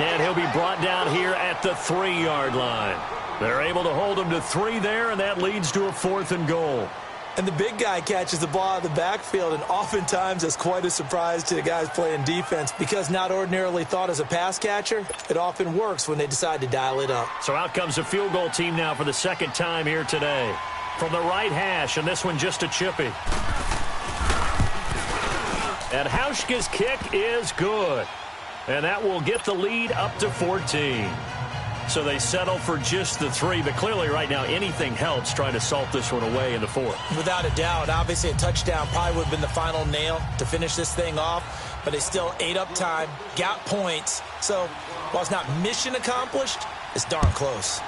And he'll be brought down here at the 3-yard line. They're able to hold him to 3 there, and that leads to a 4th and goal. And the big guy catches the ball out of the backfield, and oftentimes it's quite a surprise to the guys playing defense because not ordinarily thought as a pass catcher, it often works when they decide to dial it up. So out comes the field goal team now for the 2nd time here today. From the right hash, and this one just a chippy. And Hauschka's kick is good. And that will get the lead up to 14. So they settle for just the 3, but clearly right now anything helps trying to salt this one away in the 4th. Without a doubt, obviously a touchdown probably would have been the final nail to finish this thing off, but they still ate up time, got points. So while it's not mission accomplished, it's darn close.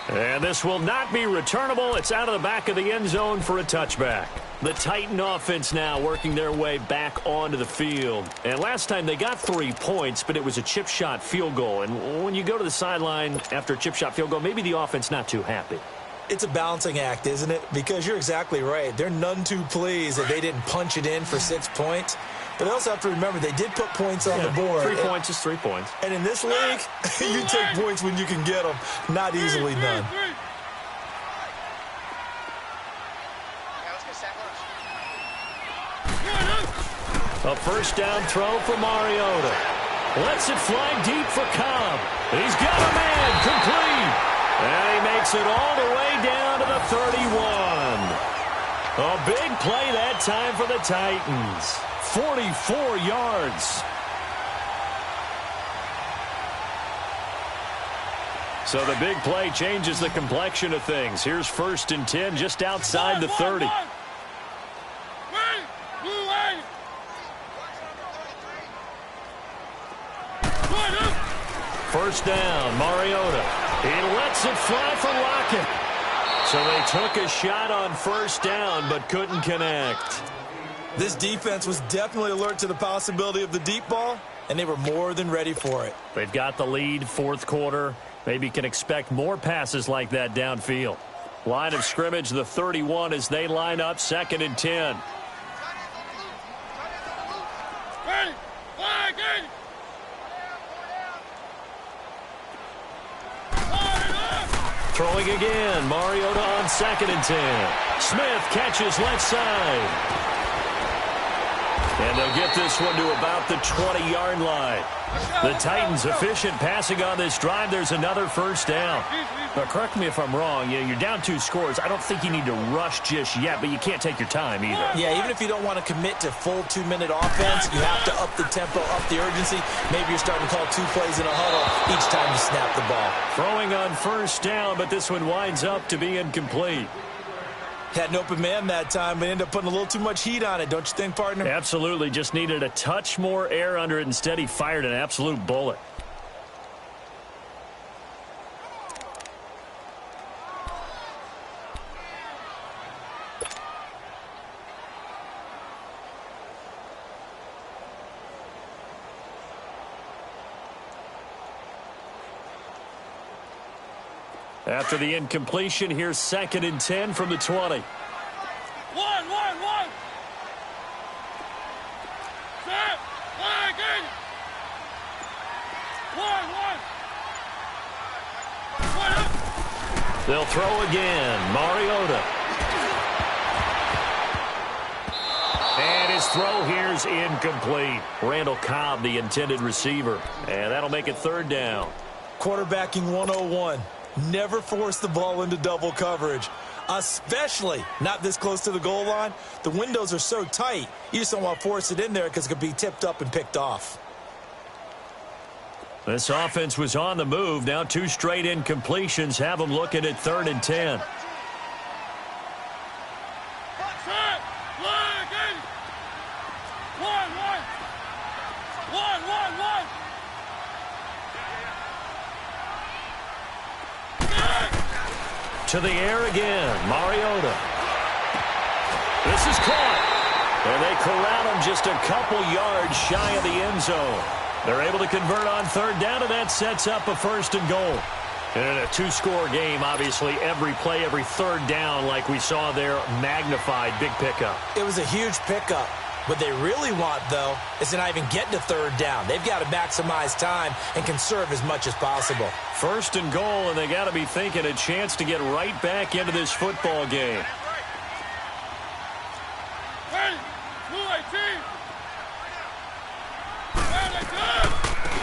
And this will not be returnable. It's out of the back of the end zone for a touchback. The Titan offense now working their way back onto the field. And last time they got 3 points, but it was a chip shot field goal. And when you go to the sideline after a chip shot field goal, maybe the offense not too happy. It's a balancing act, isn't it? Because you're exactly right. They're none too pleased that they didn't punch it in for 6 points. But they also have to remember they did put points on the board. 3 points is 3 points. And in this league, you take points when you can get them. Not easily done. A 1st down throw for Mariota. Lets it fly deep for Cobb. He's got a man complete. And he makes it all the way down to the 31. A big play that time for the Titans. 44 yards. So the big play changes the complexion of things. Here's 1st and 10 just outside the 30. First down, Mariota. He lets it fly for Lockett. So they took a shot on 1st down, but couldn't connect. This defense was definitely alert to the possibility of the deep ball, and they were more than ready for it. They've got the lead, 4th quarter. Maybe can expect more passes like that downfield. Line of scrimmage, the 31 as they line up 2nd and 10. Throwing again, Mariota on 2nd and 10. Smith catches left side. And they'll get this one to about the 20-yard line. The Titans efficient passing on this drive. There's another 1st down. Now, correct me if I'm wrong. You're down 2 scores. I don't think you need to rush just yet, but you can't take your time either. Yeah, even if you don't want to commit to full 2-minute offense, you have to up the tempo, up the urgency. Maybe you're starting to call 2 plays in a huddle each time you snap the ball. Throwing on 1st down, but this one winds up to be incomplete. Had an open man that time, but ended up putting a little too much heat on it, don't you think, partner? Absolutely. Just needed a touch more air under it. Instead, he fired an absolute bullet. After the incompletion, here's 2nd and 10 from the 20. One. Set. Leg in. One. They'll throw again. Mariota. And his throw here's incomplete. Randall Cobb, the intended receiver. And that'll make it 3rd down. Quarterbacking 101. Never force the ball into double coverage, especially not this close to the goal line. The windows are so tight, you just don't want to force it in there because it could be tipped up and picked off. This offense was on the move. Now 2 straight incompletions have them looking at 3rd and 10. Set. Leg in. One. To the air again. Mariota. This is caught. And they corral him just a couple yards shy of the end zone. They're able to convert on 3rd down, and that sets up a 1st and goal. And in a 2-score game, obviously, every play, every 3rd down, like we saw there, magnified. Big pickup. It was a huge pickup. What they really want, though, is to not even get to 3rd down. They've got to maximize time and conserve as much as possible. 1st and goal, and they got to be thinking a chance to get right back into this football game.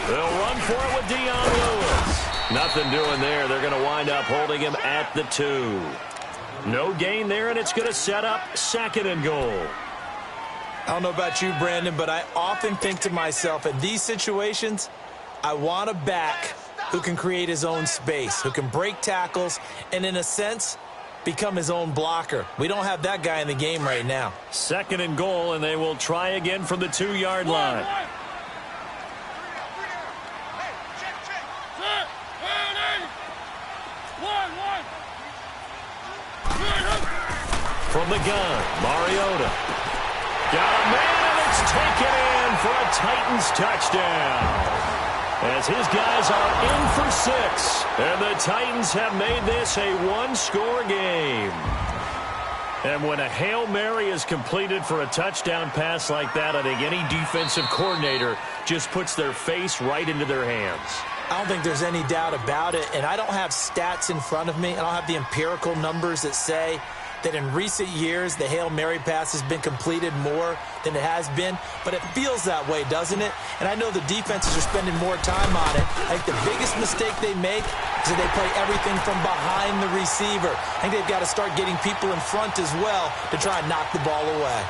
They'll run for it with Dion Lewis. Nothing doing there. They're going to wind up holding him at the 2. No gain there, and it's going to set up 2nd and goal. I don't know about you, Brandon, but I often think to myself, in these situations, I want a back who can create his own space, who can break tackles, and in a sense, become his own blocker. We don't have that guy in the game right now. 2nd and goal, and they will try again from the 2-yard line. From the gun, Mariota. Got a man, and it's taken in for a Titans touchdown. As his guys are in for 6. And the Titans have made this a 1-score game. And when a Hail Mary is completed for a touchdown pass like that, I think any defensive coordinator just puts their face right into their hands. I don't think there's any doubt about it, and I don't have stats in front of me. I don't have the empirical numbers that say that in recent years the Hail Mary pass has been completed more than it has been, but it feels that way, doesn't it? And I know the defenses are spending more time on it. I think the biggest mistake they make is that they play everything from behind the receiver. I think they've got to start getting people in front as well to try and knock the ball away.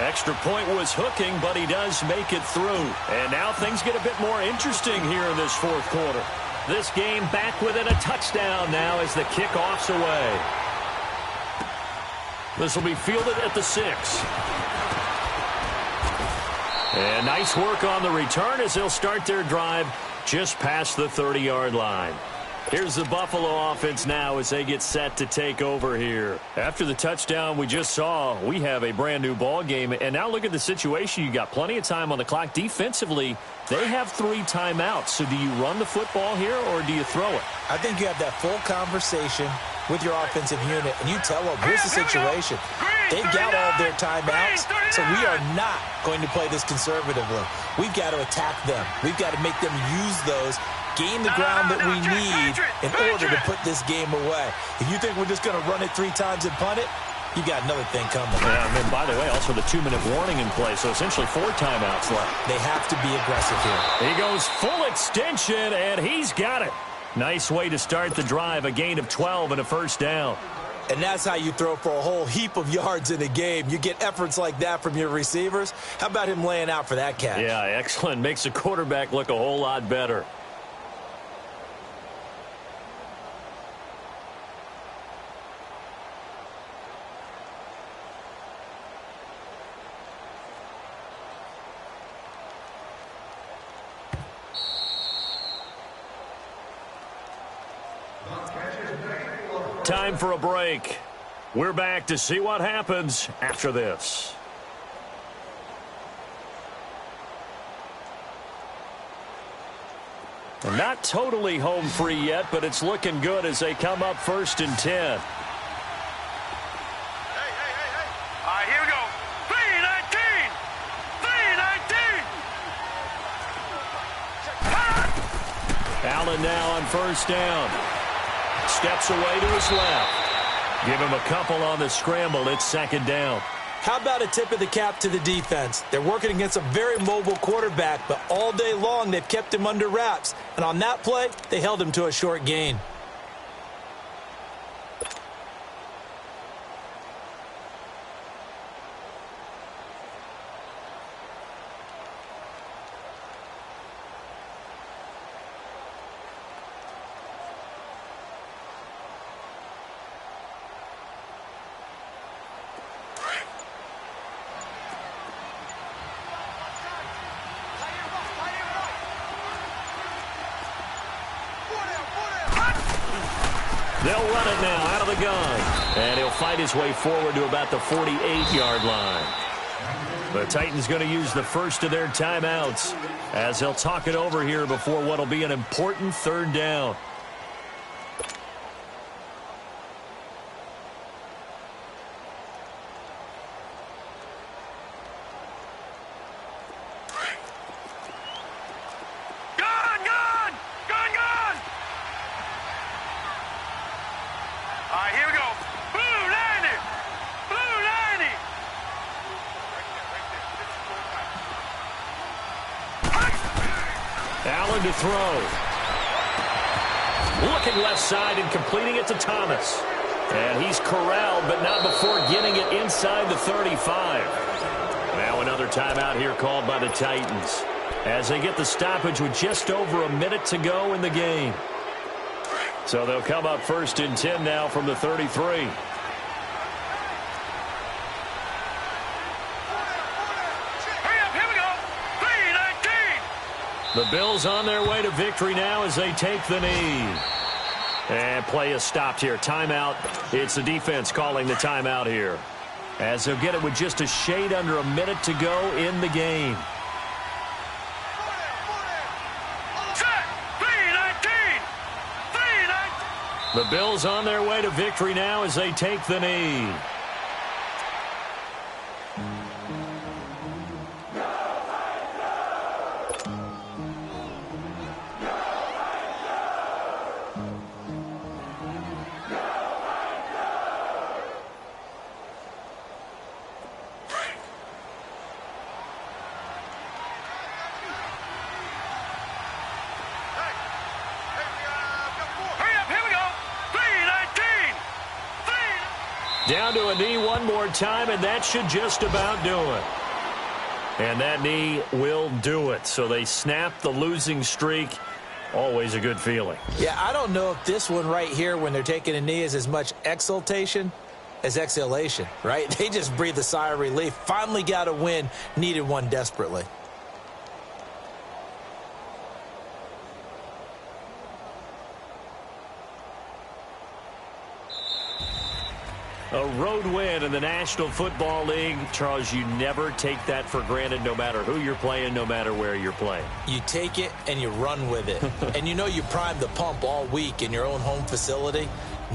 Extra point was hooking, but he does make it through. And now things get a bit more interesting here in this 4th quarter. This game back within a touchdown now as the kickoff's away. This will be fielded at the 6. And nice work on the return as they'll start their drive just past the 30-yard line. Here's the Buffalo offense now as they get set to take over here. After the touchdown we just saw, we have a brand new ball game. And now look at the situation. You got plenty of time on the clock. Defensively, they have 3 timeouts. So do you run the football here or do you throw it? I think you have that full conversation with your offensive unit, and you tell them, here's the situation. They've got all their timeouts, so we are not going to play this conservatively. We've got to attack them. We've got to make them use those, gain the ground that we need in order to put this game away. If you think we're just going to run it 3 times and punt it, you got another thing coming. Yeah, and then, by the way, also the 2-minute warning in play, so essentially 4 timeouts left. They have to be aggressive here. He goes full extension, and he's got it. Nice way to start the drive, a gain of 12 and a 1st down. And that's how you throw for a whole heap of yards in a game. You get efforts like that from your receivers. How about him laying out for that catch? Yeah, excellent. Makes the quarterback look a whole lot better. Time for a break. We're back to see what happens after this. Not totally home free yet, but it's looking good as they come up 1st and 10. All right, here we go. 3-19. 3-19. Allen now on 1st down. Steps away to his left. Give him a couple on the scramble. It's 2nd down. How about a tip of the cap to the defense? They're working against a very mobile quarterback, but all day long they've kept him under wraps. And on that play, they held him to a short gain. They'll run it now out of the gun. And he'll fight his way forward to about the 48-yard line. The Titans going to use the first of their timeouts as they'll talk it over here before what will be an important 3rd down. Allen to throw. Looking left side and completing it to Thomas. And he's corralled, but not before getting it inside the 35. Now another timeout here called by the Titans as they get the stoppage with just over a minute to go in the game. So they'll come up 1st and 10 now from the 33. The Bills on their way to victory now as they take the knee. And play is stopped here. Timeout. It's the defense calling the timeout here, as they'll get it with just a shade under a minute to go in the game. The Bills on their way to victory now as they take the knee. Down to a knee one more time, and that should just about do it. And that knee will do it. So they snap the losing streak. Always a good feeling. Yeah, I don't know if this one right here when they're taking a knee is as much exultation as exhalation, right? They just breathe a sigh of relief. Finally got a win, needed one desperately. A road win in the National Football League. Charles, you never take that for granted no matter who you're playing, no matter where you're playing. You take it and you run with it. And you know you primed the pump all week in your own home facility.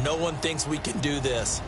No one thinks we can do this.